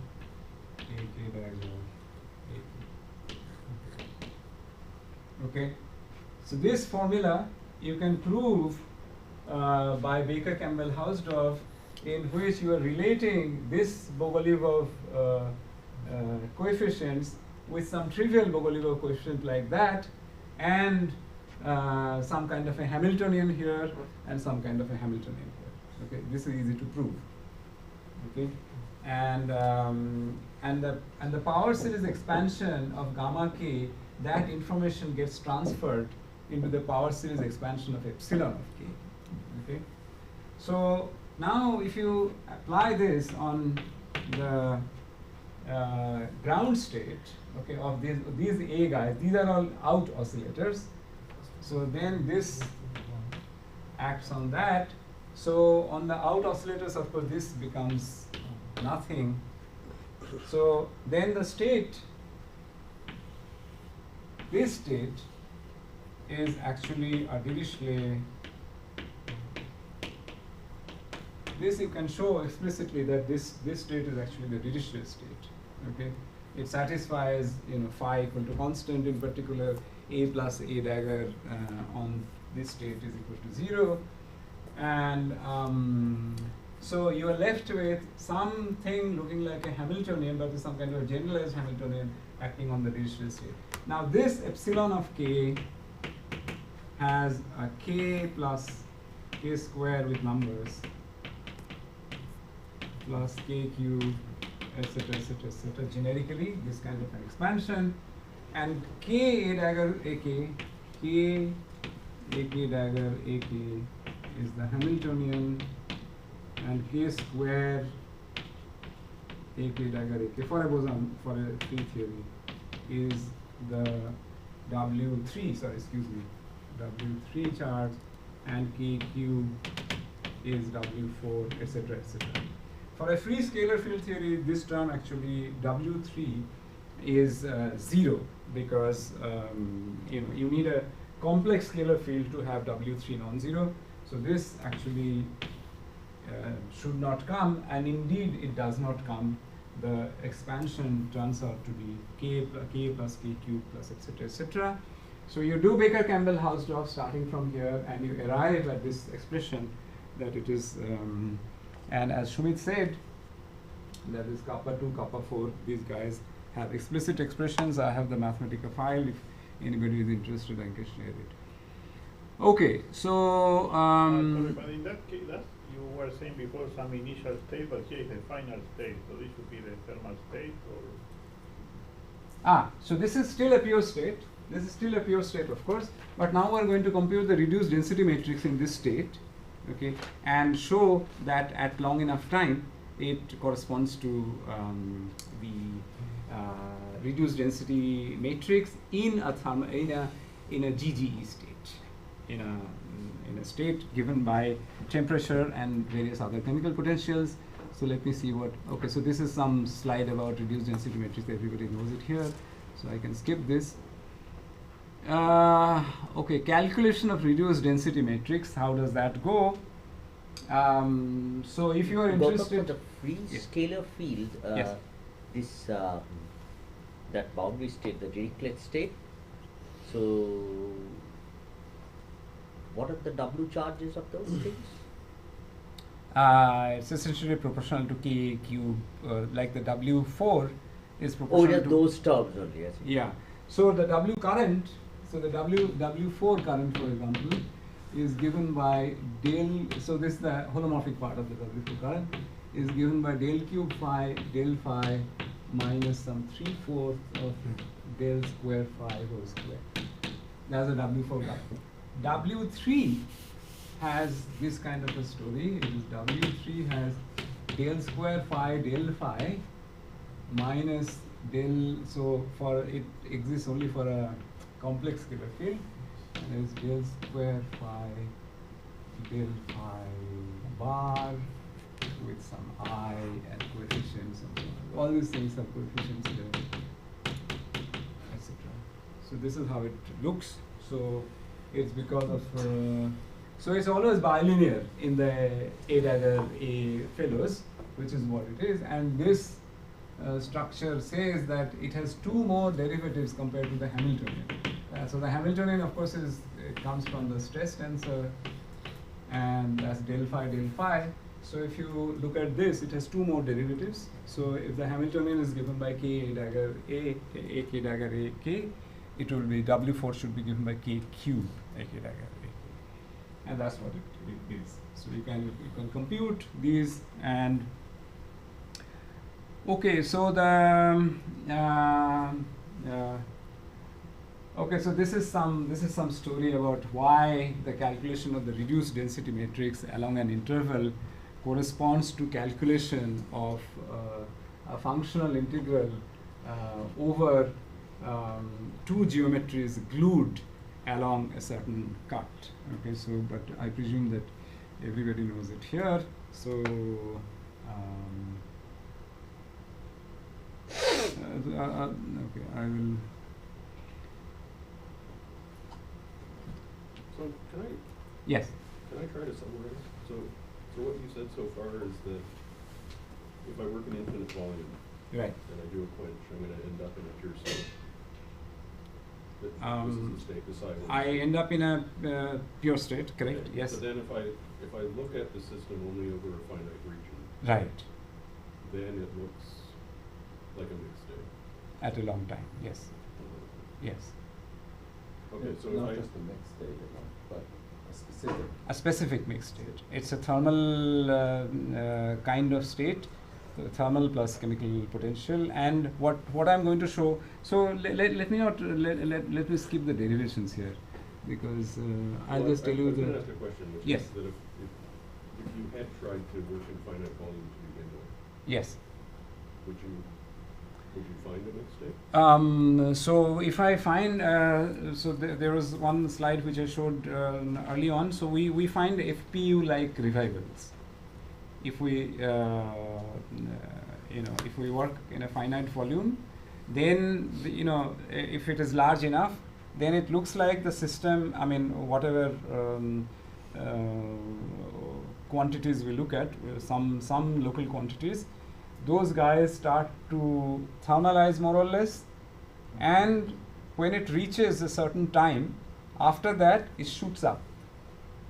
[SPEAKER 1] ak dagger ak. Okay. So this formula you can prove by Baker-Campbell-Hausdorff, in which you are relating this Bogoliubov coefficients with some trivial Bogoliubov coefficient like that, and some kind of a Hamiltonian here and some kind of a Hamiltonian here. Okay, this is easy to prove. Okay, and the power series expansion of gamma k, that information gets transferred into the power series expansion of epsilon of k. Okay, so now if you apply this on the ground state, okay, of these A guys, these are all out oscillators. So then this acts on that. So on the out oscillators, of course, this becomes nothing. So then the state, this state is actually a Dirichlet. This you can show explicitly that this state is actually the Dirichlet state. Okay, it satisfies, you know, phi equal to constant, in particular a plus a dagger on this state is equal to 0, and so you are left with something looking like a Hamiltonian, but is some kind of a generalized Hamiltonian acting on the Dirichlet state. Now this epsilon of k has a k plus k square with numbers plus k cube, etc., etc., etc., generically this kind of an expansion, and k a dagger ak, k ak dagger ak is the Hamiltonian, and k square ak dagger ak for a boson, for a free theory, is the W3, sorry, excuse me, W3 charge, and k cube is W4, etc., etc. For a free scalar field theory, this term actually W3 is 0, because you know, you need a complex scalar field to have W3 non-zero. So this actually should not come, and indeed it does not come. The expansion turns out to be k plus k cube plus etc., etc. So you do Baker-Campbell-Hausdorff starting from here, and you arrive at this expression that it is, and as Shumit said, that is kappa 2, kappa 4, these guys have explicit expressions. I have the Mathematica file. If anybody is interested, I can share it. Okay, so
[SPEAKER 7] sorry, but in that case, you were saying before some initial state, but here is the final state. So this should be the thermal state, or
[SPEAKER 1] so this is still a pure state. This is still a pure state, of course. But now we are going to compute the reduced density matrix in this state, okay, and show that at long enough time it corresponds to the reduced density matrix in a GGE state, in a state given by temperature and various other chemical potentials. So let me see what. Okay, so this is some slide about reduced density matrix. Everybody knows it here, so I can skip this. Okay, calculation of reduced density matrix. How does that go? So if you are interested,
[SPEAKER 4] for the free scalar field,
[SPEAKER 1] yes.
[SPEAKER 4] This that boundary state, the Dirichlet state. So what are the W charges of those things?
[SPEAKER 1] It's essentially proportional to k cube, like the W4 is proportional
[SPEAKER 4] yeah,
[SPEAKER 1] to
[SPEAKER 4] those terms only. Yes.
[SPEAKER 1] Yeah. So the W current, so the W4 current, for example, is given by del. So this is the holomorphic part of the W4 current, is given by del cube phi del phi minus some 3/4 of del square phi whole square. That's a W4 guy. W3 has this kind of a story. It is W3 has del square phi del phi minus del, so for it exists only for a complex scalar field, and is del square phi del phi bar with some I and coefficients and all these things are coefficients there, etc. So this is how it looks. So it's because of so it's always bilinear in the A dagger A fellows, which is what it is, and this structure says that it has two more derivatives compared to the Hamiltonian. So the Hamiltonian, of course, it comes from the stress tensor, and that's del phi. So if you look at this, it has two more derivatives. So if the Hamiltonian is given by k A dagger A k dagger A k, it will be W4 should be given by k cube A k dagger A k, and that's what it is. So you can compute these. And okay, so the okay, so this is some story about why the calculation of the reduced density matrix along an interval corresponds to calculation of a functional integral over two geometries glued along a certain cut. Okay, so but I presume that everybody knows it here. So okay, I will.
[SPEAKER 6] So can I?
[SPEAKER 1] Yes.
[SPEAKER 6] Can I try to summarize? So what you said so far is that if I work in infinite volume,
[SPEAKER 1] Right.
[SPEAKER 6] and I do a quench, I'm going to end up in a pure state. This is the state, the silent
[SPEAKER 1] I
[SPEAKER 6] state.
[SPEAKER 1] end up in a pure state, correct?
[SPEAKER 6] Okay.
[SPEAKER 1] Yes.
[SPEAKER 6] But then if I look at the system only over a finite region,
[SPEAKER 1] Right.
[SPEAKER 6] then it looks like a mixed state.
[SPEAKER 1] At a long time. Yes. Yes.
[SPEAKER 6] Okay, so
[SPEAKER 2] not
[SPEAKER 6] if
[SPEAKER 2] just a mixed state, but a specific.
[SPEAKER 1] A specific mixed state. It's a thermal kind of state, thermal plus chemical potential. And what I'm going to show. So let me not let me skip the derivations here, because I'll just tell you
[SPEAKER 6] I was going
[SPEAKER 1] the.
[SPEAKER 6] to ask a question, which
[SPEAKER 1] Yes.
[SPEAKER 6] is that if you had tried to work in finite volume to begin with,
[SPEAKER 1] Yes.
[SPEAKER 6] would you find a mixed state?
[SPEAKER 1] So if I find, so there was one slide which I showed early on. So we find FPU like revivals. If we, if we work in a finite volume, then if it is large enough, then it looks like the system. I mean, whatever quantities we look at, some local quantities, those guys start to thermalize more or less, and when it reaches a certain time, after that it shoots up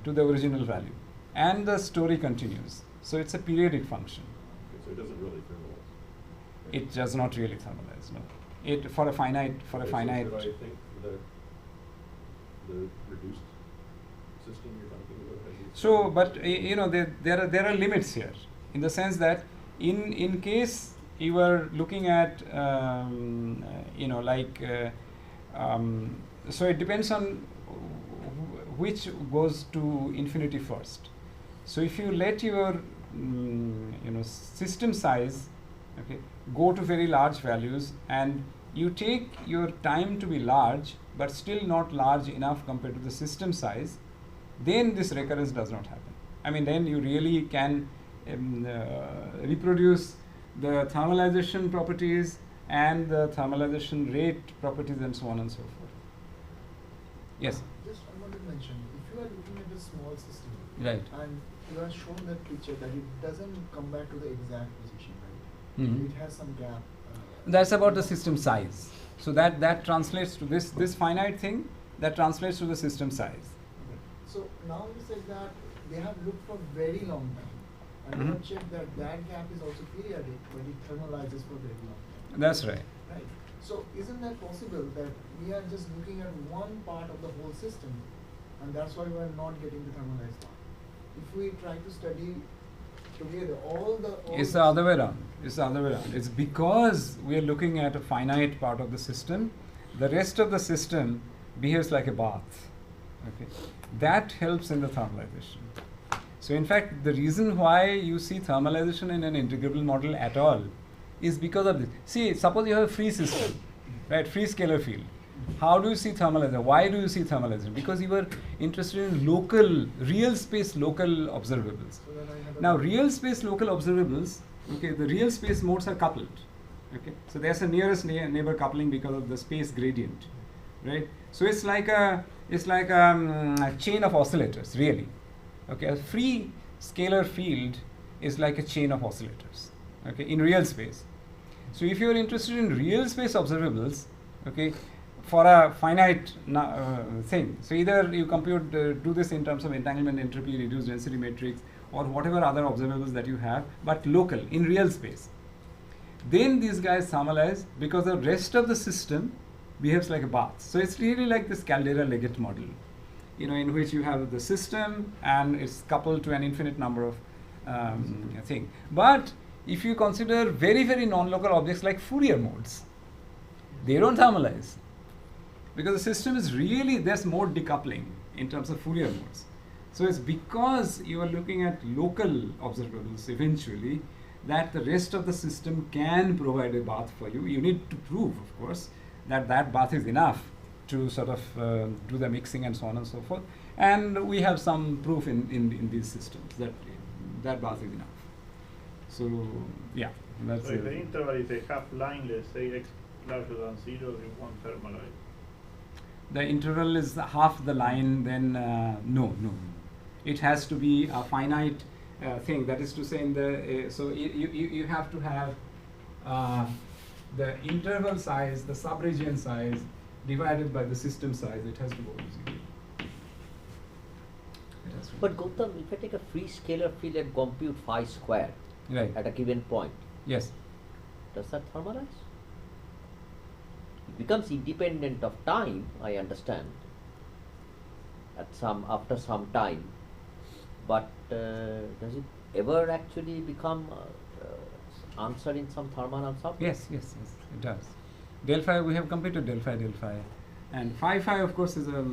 [SPEAKER 1] to the original value, and the story continues. So it's a periodic function.
[SPEAKER 6] Okay, so it doesn't really thermalize.
[SPEAKER 1] It does not really thermalize, no. It for a finite
[SPEAKER 6] Okay, so should I think that the reduced system you're talking about has these
[SPEAKER 1] So, but
[SPEAKER 6] thermals?
[SPEAKER 1] there are limits here, in the sense that in case you are looking at so it depends on which goes to infinity first. So if you let your system size, okay, go to very large values, and you take your time to be large but still not large enough compared to the system size, then this recurrence does not happen. I mean, then you really can reproduce the thermalization properties and the thermalization rate properties and so on and so forth. Yes?
[SPEAKER 9] Just I want to mention, if you are looking at a small system,
[SPEAKER 1] Right.
[SPEAKER 9] and you are shown that picture that it doesn't come back to the exact position, right?
[SPEAKER 1] Mhm.
[SPEAKER 9] It has some gap.
[SPEAKER 1] That's about the system size. So that translates to this finite thing, that translates to the system size.
[SPEAKER 9] So now you said that they have looked for very long time, and they have checked that gap is also periodic, but it thermalizes for very long time.
[SPEAKER 1] That's right.
[SPEAKER 9] Right. So isn't that possible that we are just looking at one part of the whole system, and that's why we are not getting the thermalized part? If we try to study together, all
[SPEAKER 1] It's the other way around. It's the other way around. It's because we are looking at a finite part of the system. The rest of the system behaves like a bath. Okay, that helps in the thermalization. So in fact, the reason why you see thermalization in an integrable model at all is because of this. See, suppose you have a free system, right? Free scalar field. How do you see thermalization? Why do you see thermalization? Because you were interested in local, real space local observables. Now, real space local observables, okay, the real space modes are coupled. Okay, so there's a nearest neighbor coupling because of the space gradient, right? So it's like a chain of oscillators, really. Okay, a free scalar field is like a chain of oscillators. Okay, in real space. So if you are interested in real space observables, okay, for a finite thing, so either you compute do this in terms of entanglement entropy, reduced density matrix, or whatever other observables that you have, but local in real space. Then these guys thermalize because the rest of the system behaves like a bath. So it's really like this Caldera-Leggett model, you know, in which you have the system and it's coupled to an infinite number of things. But if you consider very, very non-local objects like Fourier modes, they don't thermalize because the system is really, there's more decoupling in terms of Fourier modes. So it's because you are looking at local observables eventually that the rest of the system can provide a bath for you. You need to prove, of course, that that bath is enough to sort of do the mixing and so on and so forth. And we have some proof in these systems that that bath is enough. So yeah, that's
[SPEAKER 7] so if the interval is a half line, let's say x larger than 0, you won't thermalize.
[SPEAKER 1] The interval is half the line, then no. It has to be a finite thing. That is to say, in the so you have to have the interval size, the subregion size, divided by the system size. It has to go to 0.
[SPEAKER 4] But Gautam, if I take a free scalar field and compute phi square
[SPEAKER 1] Right.
[SPEAKER 4] at a given point,
[SPEAKER 1] Yes.
[SPEAKER 4] does that thermalize? It becomes independent of time, I understand, after some time, but does it ever actually become answer in some thermal ensemble?
[SPEAKER 1] Yes, it does. Del phi, we have computed del phi, and phi of course is a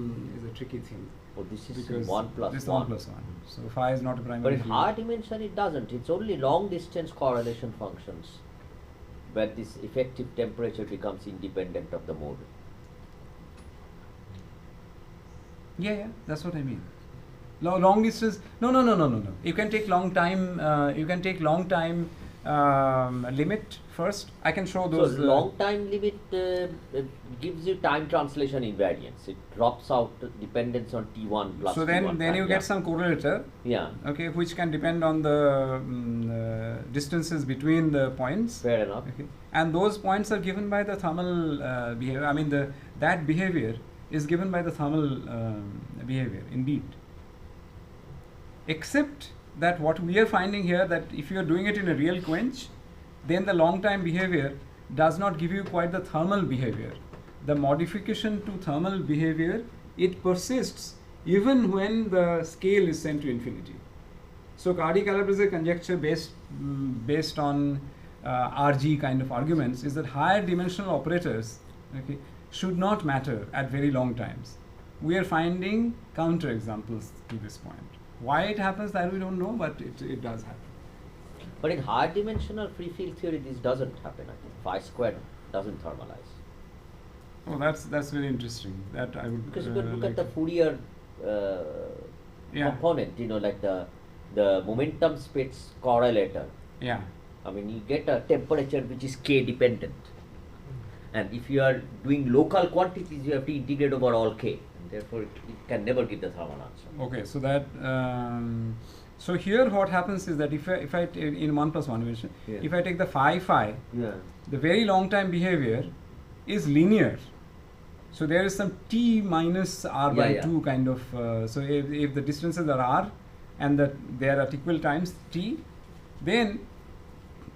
[SPEAKER 1] tricky thing.
[SPEAKER 4] Oh, this is
[SPEAKER 1] Because
[SPEAKER 4] 1 plus
[SPEAKER 1] this is
[SPEAKER 4] 1.
[SPEAKER 1] 1 plus 1. So phi is not a primary
[SPEAKER 4] But in
[SPEAKER 1] field.
[SPEAKER 4] higher dimension it doesn't. It's only long distance correlation functions where this effective temperature becomes independent of the mode.
[SPEAKER 1] Yeah, that's what I mean. Long distance. No. You can take long time. Limit first. I can show those.
[SPEAKER 4] So long time limit gives you time translation invariance. It drops out dependence on T1 plus.
[SPEAKER 1] So
[SPEAKER 4] T1
[SPEAKER 1] then you
[SPEAKER 4] prime,
[SPEAKER 1] get some correlator.
[SPEAKER 4] Yeah.
[SPEAKER 1] Okay, which can depend on the distances between the points.
[SPEAKER 4] Fair enough.
[SPEAKER 1] Okay, and those points are given by the thermal behavior. I mean, that behavior is given by the thermal behavior indeed. Except that what we are finding here, that if you are doing it in a real quench, then the long time behavior does not give you quite the thermal behavior. The modification to thermal behavior, it persists even when the scale is sent to infinity. So Cardy-Calabrese conjecture based on RG kind of arguments is that higher dimensional operators, okay, should not matter at very long times. We are finding counter examples to this point. Why it happens, that we don't know, but it does happen.
[SPEAKER 4] But in higher dimensional free field theory, this doesn't happen. I think phi squared doesn't thermalize.
[SPEAKER 1] Oh, that's very interesting. That I would
[SPEAKER 4] Because you can look
[SPEAKER 1] like
[SPEAKER 4] at the Fourier component, like the momentum space correlator.
[SPEAKER 1] Yeah.
[SPEAKER 4] I mean, you get a temperature which is k dependent. And if you are doing local quantities, you have to integrate over all k. And therefore, it can never give the thermal answer.
[SPEAKER 1] Okay, so that so here what happens is that if I in 1 plus 1 dimension,
[SPEAKER 4] Yeah.
[SPEAKER 1] if I take the phi,
[SPEAKER 4] Yeah.
[SPEAKER 1] the very long time behavior is linear. So there is some t minus r by
[SPEAKER 4] Yeah.
[SPEAKER 1] 2 kind of. So if the distances are r and that they are at equal times t, then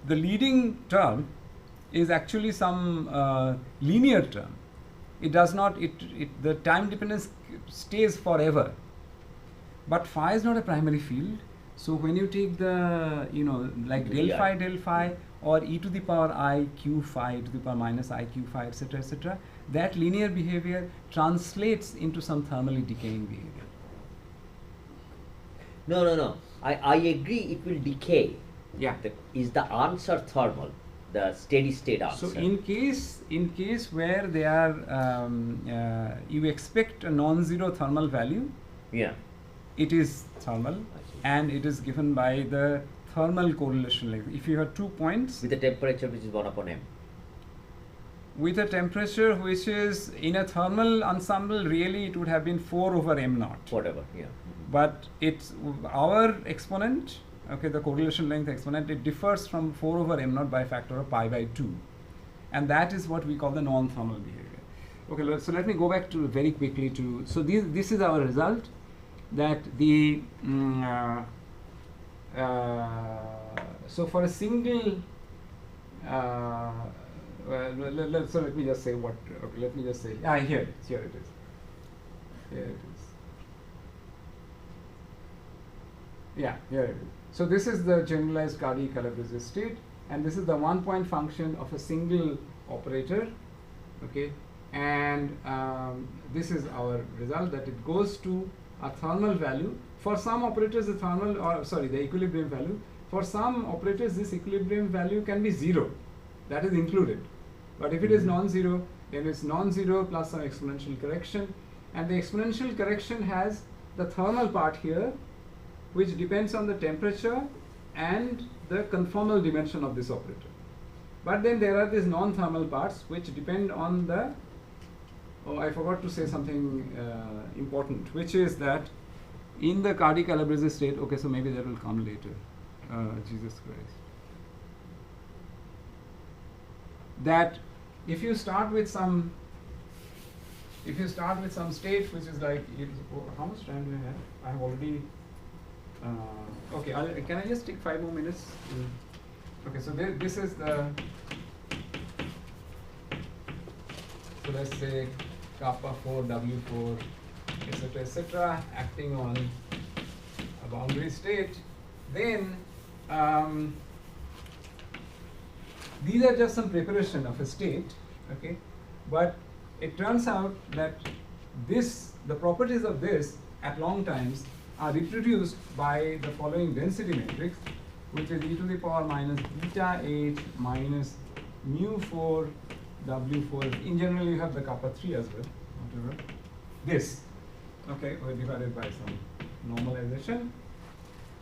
[SPEAKER 1] the leading term is actually some linear term. It does not. The time dependence stays forever. But phi is not a primary field, So when you take the, like del phi or e to the power I q phi e to the power minus I q phi, etc., that linear behavior translates into some thermally decaying behavior.
[SPEAKER 4] No. I agree it will decay.
[SPEAKER 1] Yeah.
[SPEAKER 4] Is the answer thermal, the steady state answer?
[SPEAKER 1] So in case where they are, you expect a non-zero thermal value,
[SPEAKER 4] Yeah.
[SPEAKER 1] it is thermal, and it is given by the thermal correlation length. If you have 2 points
[SPEAKER 4] With a temperature which is 1 upon m.
[SPEAKER 1] with a temperature which is in a thermal ensemble, really it would have been 4 over m naught.
[SPEAKER 4] Whatever, yeah.
[SPEAKER 1] But it's our exponent, okay, the correlation length exponent, it differs from 4 over m naught by a factor of pi by 2, and that is what we call the non-thermal behavior. Okay, so let me go back to very quickly to, so this is our result, that the so for a single so let me just say what, okay, let me just say, here it is. Yeah, here it is. So this is the generalized Cardy-Calabrese state, and this is the 1-point function of a single operator, okay, and this is our result, that it goes to a thermal value. For some operators the the equilibrium value, for some operators this equilibrium value can be 0, that is included, but if it is non-zero, then it's non-zero plus some exponential correction, and the exponential correction has the thermal part here, which depends on the temperature and the conformal dimension of this operator. But then there are these non-thermal parts which depend on the, I forgot to say something important, which is that in the Cardy-Calabrese state, okay, so maybe that will come later, Jesus Christ, that if you start with some state which is like, how much time do I have? I have already, okay, can I just take 5 more minutes? Okay, so this is the, so let's say kappa 4, W4, etc., acting on a boundary state, then these are just some preparation of a state, okay, but it turns out that the properties of this at long times are reproduced by the following density matrix, which is e to the power minus beta h minus mu 4 W4. In general, you have the kappa 3 as well, whatever. This, okay, we're divided by some normalization,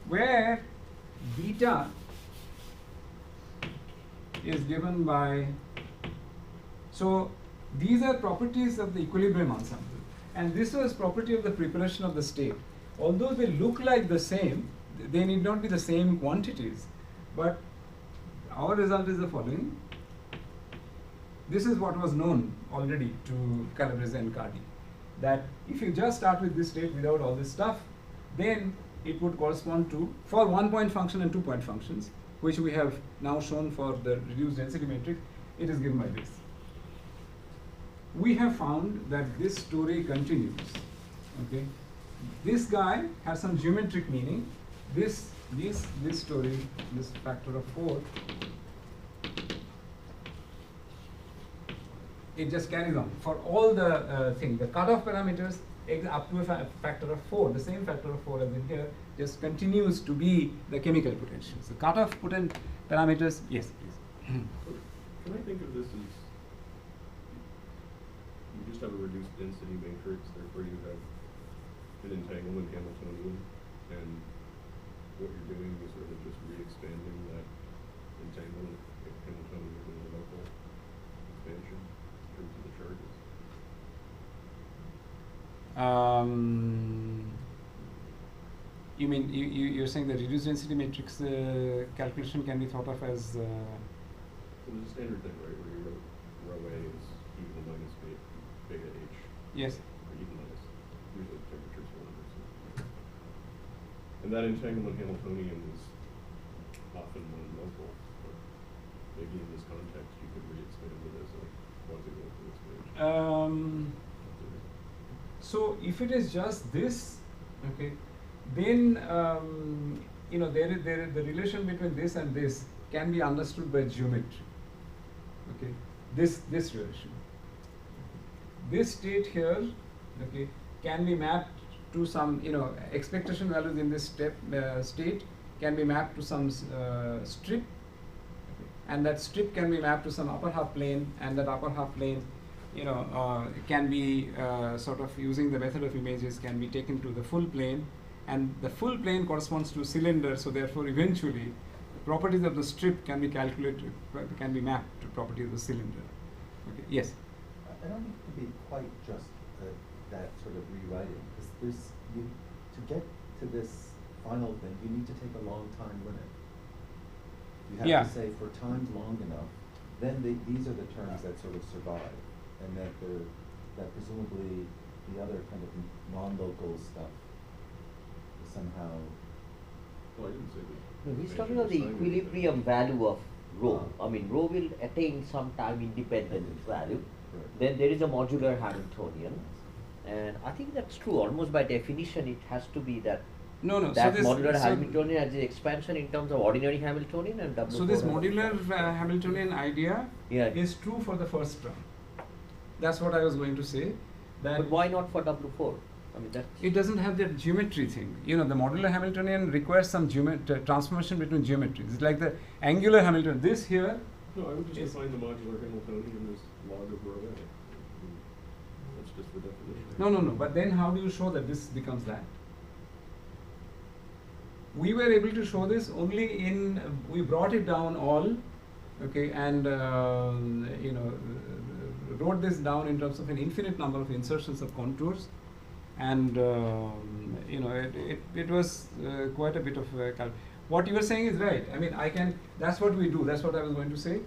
[SPEAKER 1] where beta is given by, so these are properties of the equilibrium ensemble, and this was property of the preparation of the state. Although they look like the same, they need not be the same quantities, but our result is the following. This is what was known already to Calabrese and Cardy, that if you just start with this state without all this stuff, then it would correspond to, for 1-point function and 2-point functions, which we have now shown for the reduced density matrix, it is given by this. We have found that this story continues, okay. This guy has some geometric meaning. This story, this factor of 4, it just carries on for all the thing. The cutoff parameters up to a factor of 4, the same factor of 4 as in here, just continues to be the chemical potentials. The cutoff parameters, yes, please.
[SPEAKER 6] Can I think of this as, you just have a reduced density matrix, therefore you have an entanglement Hamiltonian, and what you're doing is sort of just re-expanding that entanglement Hamiltonian in the local expansion in terms of the charges.
[SPEAKER 1] You mean you're saying the reduced density matrix calculation can be thought of as?
[SPEAKER 6] So there's a standard thing, right, where you rho A is e to the minus beta h.
[SPEAKER 1] Yes.
[SPEAKER 6] Or e to the minus, usually the temperature's 100. And that entanglement Hamiltonian is often non-local, but maybe in this context you could re-expand it as a quasi-local expansion.
[SPEAKER 1] So if it is just this, okay, then you know, the relation between this and this can be understood by geometry. Okay, this relation. This state here, okay, can be mapped to some, you know, expectation values in this state can be mapped to some strip, and that strip can be mapped to some upper half plane, and that upper half plane, you know, can be sort of using the method of images can be taken to the full plane, and the full plane corresponds to cylinder, so therefore eventually the properties of the strip can be calculated, can be mapped to properties of the cylinder. Okay. Yes.
[SPEAKER 2] I don't think to be quite just that sort of rewriting, because to get to this final thing, you need to take a long time limit. You have to say for times long enough, then these are the terms that sort of survive, and that presumably the other kind of non-local stuff is somehow.
[SPEAKER 6] Well, I didn't say that.
[SPEAKER 4] No, he's talking about the equilibrium value of rho. I mean, rho will attain some time independent value.
[SPEAKER 2] Right.
[SPEAKER 4] Then there is a modular Hamiltonian, and I think that's true. Almost by definition, it has to be that.
[SPEAKER 1] No.
[SPEAKER 4] That
[SPEAKER 1] so this,
[SPEAKER 4] modular
[SPEAKER 1] so
[SPEAKER 4] Hamiltonian has the expansion in terms of ordinary Hamiltonian and W4.
[SPEAKER 1] So this modular Hamiltonian idea
[SPEAKER 4] is
[SPEAKER 1] is true for the first term. That's what I was going to say. That
[SPEAKER 4] but why not for W4? I mean, that's
[SPEAKER 1] it doesn't have that geometry thing. You know, the modular Hamiltonian requires some transformation between geometries. It's like the angular Hamiltonian. This here.
[SPEAKER 6] No, I would just
[SPEAKER 1] is
[SPEAKER 6] define the modular Hamiltonian as log of rho A. That's just the definition.
[SPEAKER 1] No. But then how do you show that this becomes that? We were able to show this only in, we brought it down all, okay, and you know, wrote this down in terms of an infinite number of insertions of contours, and you know, it was quite a bit of what you were saying is right. I mean, that's what we do, that's what I was going to say.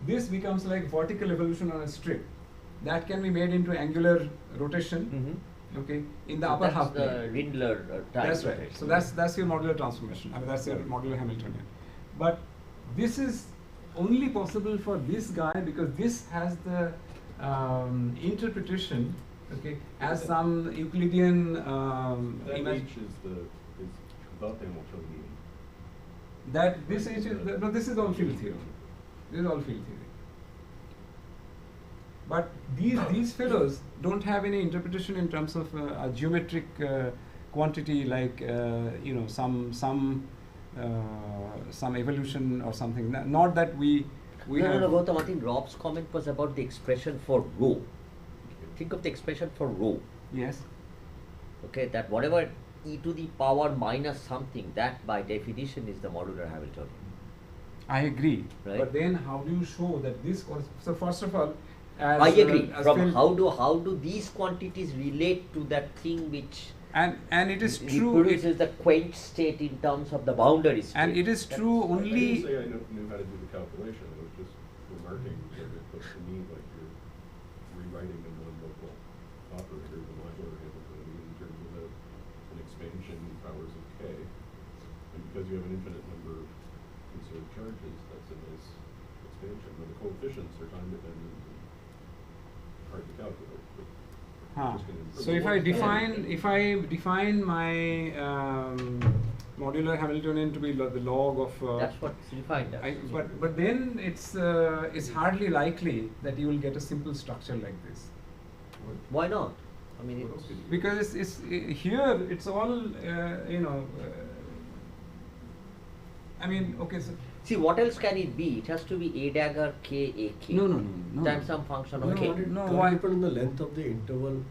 [SPEAKER 1] This becomes like vertical evolution on a strip. That can be made into angular rotation. Okay, in the
[SPEAKER 4] so
[SPEAKER 1] upper half
[SPEAKER 4] that's
[SPEAKER 1] plane.
[SPEAKER 4] the Rindler type.
[SPEAKER 1] That's right. So that's your modular transformation. I mean, that's your modular Hamiltonian. But this is only possible for this guy because this has the interpretation, okay, as some Euclidean
[SPEAKER 6] That
[SPEAKER 1] image.
[SPEAKER 6] H is Gautam Hamiltonian.
[SPEAKER 1] That this H is no. This is all field theory. This is all field theory. But these fellows don't have any interpretation in terms of a geometric quantity like you know, some evolution or something. Not that we have.
[SPEAKER 4] No, Gautam, I think Rob's comment was about the expression for rho. Think of the expression for rho.
[SPEAKER 1] Yes.
[SPEAKER 4] Okay, that whatever e to the power minus something, that by definition is the modular Hamiltonian.
[SPEAKER 1] I agree.
[SPEAKER 4] Right.
[SPEAKER 1] But then how do you show that this? So first of all, as,
[SPEAKER 4] I agree.
[SPEAKER 1] as
[SPEAKER 4] From
[SPEAKER 1] field-
[SPEAKER 4] how do these quantities relate to that thing which
[SPEAKER 1] and it is true.
[SPEAKER 4] reproduces the quaint state in terms of the boundary state.
[SPEAKER 1] And it is true
[SPEAKER 6] I didn't
[SPEAKER 1] only.
[SPEAKER 6] say I knew how to do the calculation. I was just remarking that it looks to me like you're rewriting a non-local operator, the modular Hamiltonian, in terms of an expansion in powers of k. And because you have an infinite number of conserved charges, that's a nice expansion. Now the coefficients are time dependent and hard to calculate. But just gonna improve
[SPEAKER 1] So
[SPEAKER 6] the
[SPEAKER 1] if I define my modular Hamiltonian to be the log of
[SPEAKER 4] that's what defined as.
[SPEAKER 1] but then it's hardly likely that you will get a simple structure like this.
[SPEAKER 4] Why not? I mean,
[SPEAKER 6] What else
[SPEAKER 4] it's,
[SPEAKER 6] could you do?
[SPEAKER 1] Because here it's all you know. I mean, okay, so
[SPEAKER 4] see, what else can it be? It has to be a dagger k a k.
[SPEAKER 1] no.
[SPEAKER 4] Times some function of
[SPEAKER 1] No,
[SPEAKER 4] k.
[SPEAKER 1] no,
[SPEAKER 8] Can't
[SPEAKER 1] why?
[SPEAKER 8] it depend on the length of the interval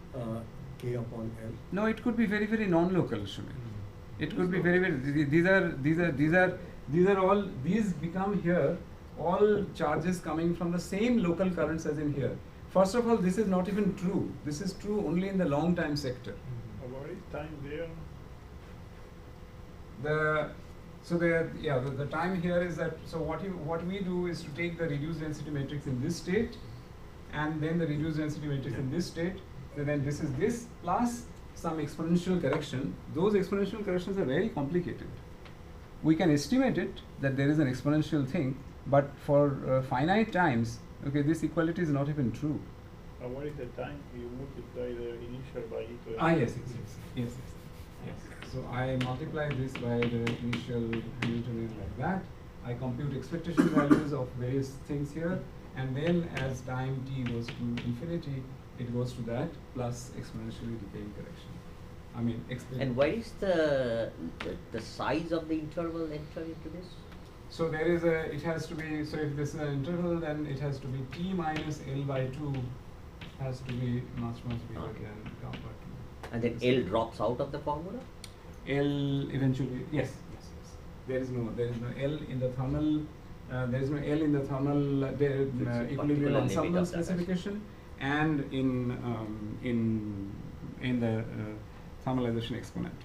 [SPEAKER 8] k upon L?
[SPEAKER 1] No, it could be very, very non-local, Shumir. It could be very, very. These are all. These become here all charges coming from the same local currents as in here. First of all, this is not even true. This is true only in the long time sector.
[SPEAKER 7] What is time there?
[SPEAKER 1] The time here is that. So what we do is to take the reduced density matrix in this state, and then the reduced density matrix in this state. So then this is this plus some exponential correction. Those exponential corrections are very complicated. We can estimate it that there is an exponential thing, but for finite times, okay, this equality is not even true.
[SPEAKER 7] What is the time you multiply the initial by e to the
[SPEAKER 1] Yes. Yes. So I multiply this by the initial Hamiltonian like that. I compute expectation values of various things here, and then as time t goes to infinity, it goes to that plus exponentially decaying correction. I mean,
[SPEAKER 4] And what is the size of the interval entered into this?
[SPEAKER 1] So there is a, it has to be, so if this is an interval, then it has to be t minus L by 2 has to be much bigger than gamma 2.
[SPEAKER 4] And then L drops out of the formula?
[SPEAKER 1] L eventually, yes. There is no L in the thermal, there is no L in the thermal equilibrium ensemble specification, and in the thermalization exponent.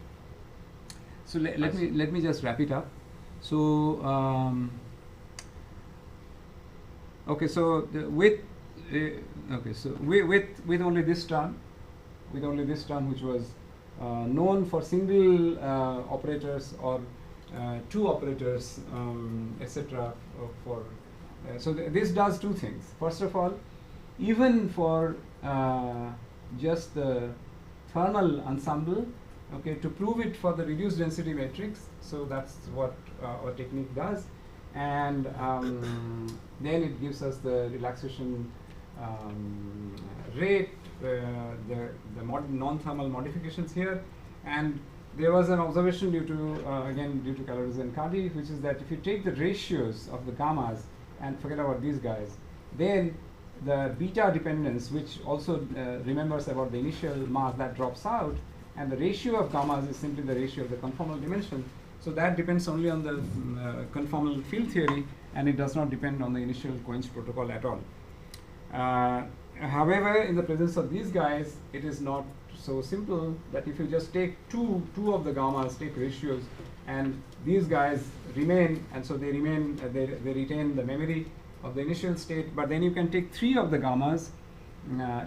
[SPEAKER 1] So let me just wrap it up. So okay, so with only this term, which was known for single operators or two operators, etc. So this does two things. First of all, even for just the thermal ensemble, okay, to prove it for the reduced density matrix, so that's what our technique does, and then it gives us the relaxation rate, the non-thermal modifications here, and there was an observation due to again due to Caloris and Cardi, which is that if you take the ratios of the gammas and forget about these guys, then the beta dependence, which also remembers about the initial mass, that drops out, and the ratio of gammas is simply the ratio of the conformal dimension. So that depends only on the conformal field theory, and it does not depend on the initial Cohen's protocol at all. However, in the presence of these guys, it is not so simple that if you just take two of the gammas, take ratios, and these guys remain, and so they remain, they retain the memory of the initial state, but then you can take 3 of the gammas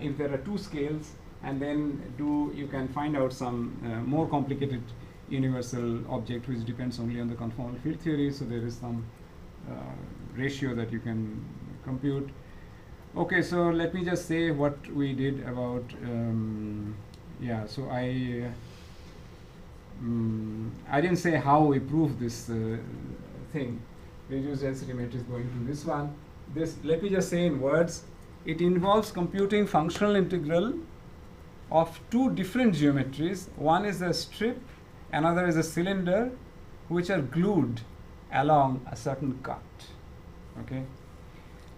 [SPEAKER 1] if there are 2 scales, and then you can find out some more complicated universal object which depends only on the conformal field theory, so there is some ratio that you can compute. Okay, so let me just say what we did about, so I didn't say how we proved this thing, reduced density matrix going to this one. Let me just say in words, it involves computing functional integral of 2 different geometries. One is a strip, another is a cylinder, which are glued along a certain cut. Okay,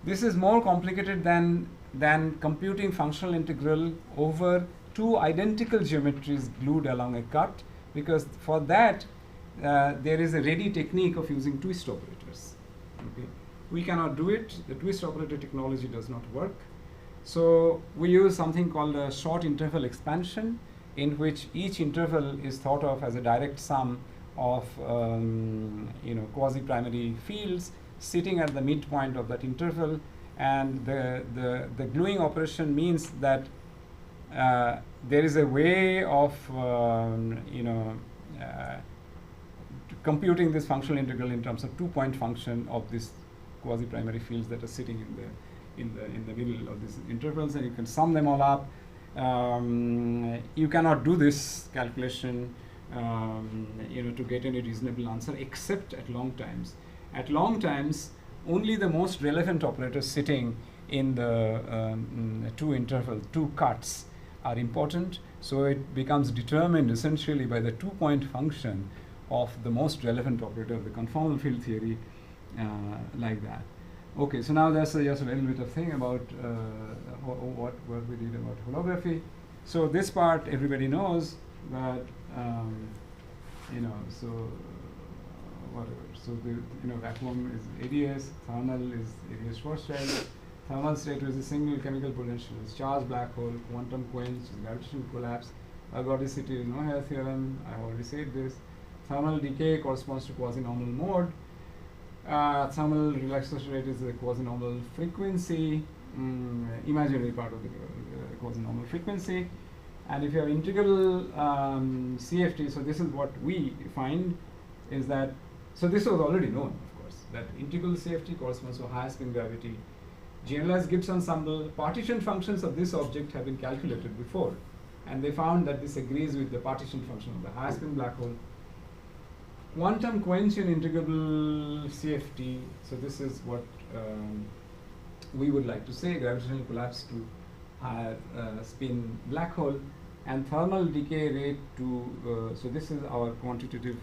[SPEAKER 1] this is more complicated than computing functional integral over 2 identical geometries glued along a cut, because for that there is a ready technique of using twist operators. Okay, we cannot do it. The twist operator technology does not work. So we use something called a short interval expansion, in which each interval is thought of as a direct sum of quasi-primary fields sitting at the midpoint of that interval, and the gluing operation means that there is a way of computing this functional integral in terms of 2-point function of this quasi-primary fields that are sitting in the middle of these intervals, and you can sum them all up. You cannot do this calculation to get any reasonable answer except at long times. At long times, only the most relevant operators sitting in the 2 cuts are important, so it becomes determined essentially by the 2-point function of the most relevant operator of the conformal field theory, like that. Okay, so now that's just a little bit of thing about what we did about holography. So this part everybody knows, but so whatever. So the vacuum is ADS, thermal is ADS Schwarzschild, thermal state is a single chemical potential, is charged black hole, quantum quench, gravitational collapse, ergodicity, no-hair theorem. I already said this. Thermal decay corresponds to quasi-normal mode. Thermal relaxation rate is the quasi-normal frequency, imaginary part of the quasi-normal frequency. And if you have integral CFT, so this is what we find is that, so this was already known, of course, that integral CFT corresponds to high spin gravity. Generalized Gibbs ensemble, partition functions of this object have been calculated before. and they found that this agrees with the partition function of the high spin black hole. Quantum cohesion integrable CFT, so this is what we would like to say, gravitational collapse to higher spin black hole, and thermal decay rate to, so this is our quantitative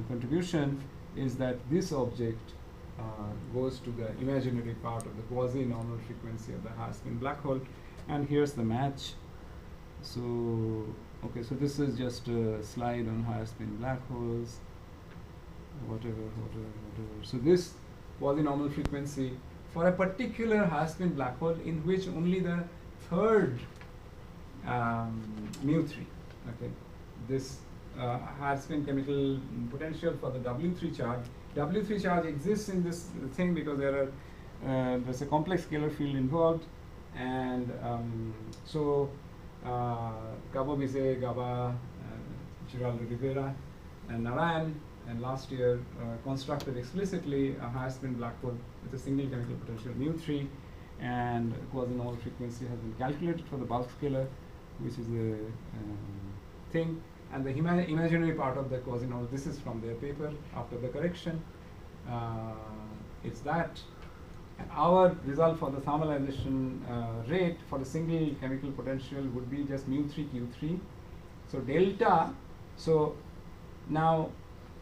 [SPEAKER 1] contribution, is that this object goes to the imaginary part of the quasi-normal frequency of the high spin black hole, and here's the match. So, okay, so this is just a slide on higher spin black holes, whatever. So this quasi-normal frequency for a particular high spin black hole in which only the third mu3, okay, this high spin chemical potential for the W3 charge. W3 charge exists in this thing because there's a complex scalar field involved, and so Gabo Mise, Gaba, Giraldo Rivera, and Narayan, and last year constructed explicitly a high spin black hole with a single chemical potential mu3, and quasi-normal frequency has been calculated for the bulk scalar, which is the thing. And the imaginary part of the quasi-normal, this is from their paper after the correction. It's that. And our result for the thermalization rate for the single chemical potential would be just mu3 q3. So delta, so now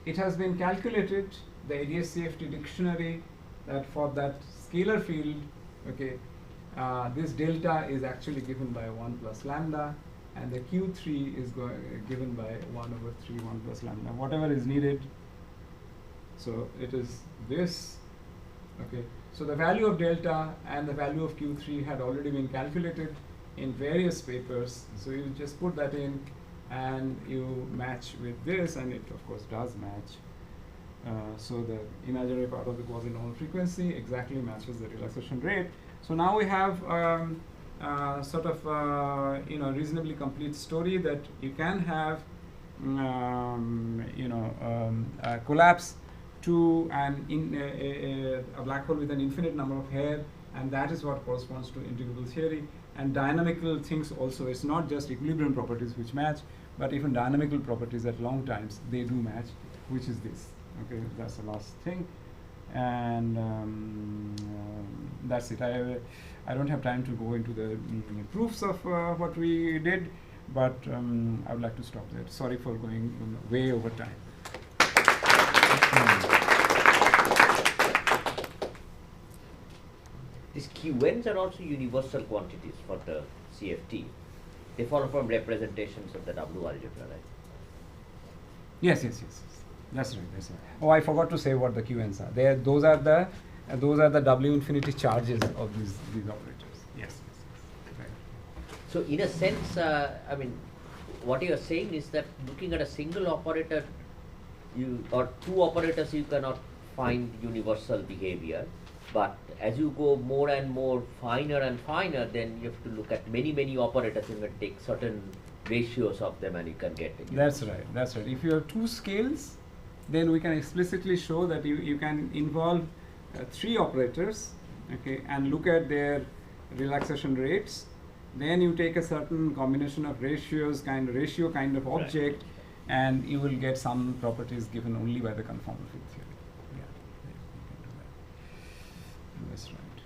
[SPEAKER 1] it has been calculated, the ADS-CFT dictionary, that for that scalar field, okay, this delta is actually given by 1 plus lambda, and the Q3 is given by 1/3 1 plus lambda, whatever is needed. So it is this, okay. So the value of delta and the value of Q3 had already been calculated in various papers. So you just put that in and you match with this, and it of course does match. So the imaginary part of the quasi-normal frequency exactly matches the relaxation rate. So now we have sort of reasonably complete story that you can have a collapse to a black hole with an infinite number of hair, and that is what corresponds to integrable theory. And dynamical things also, it's not just equilibrium properties which match, but even dynamical properties at long times, they do match, which is this. Okay, that's the last thing. And that's it. I don't have time to go into the proofs of what we did, but I would like to stop there. Sorry for going way over time.
[SPEAKER 4] These QNs are also universal quantities for the CFT. They follow from representations of the W algebra, right?
[SPEAKER 1] Yes. That's right. Oh, I forgot to say what the QNs are. Those are the W infinity charges of these operators. Yes. Right.
[SPEAKER 4] So in a sense, I mean, what you are saying is that looking at a single operator, or two operators, you cannot find universal behavior. But as you go more and more finer and finer, then you have to look at many operators and take certain ratios of them, and you can get it.
[SPEAKER 1] That's right. If you have two scales, then we can explicitly show that you can involve three operators, okay, and look at their relaxation rates. Then you take a certain combination of ratio kind of object, and you will get some properties given only by the conformal field theory. Yeah, you can do that. That's right.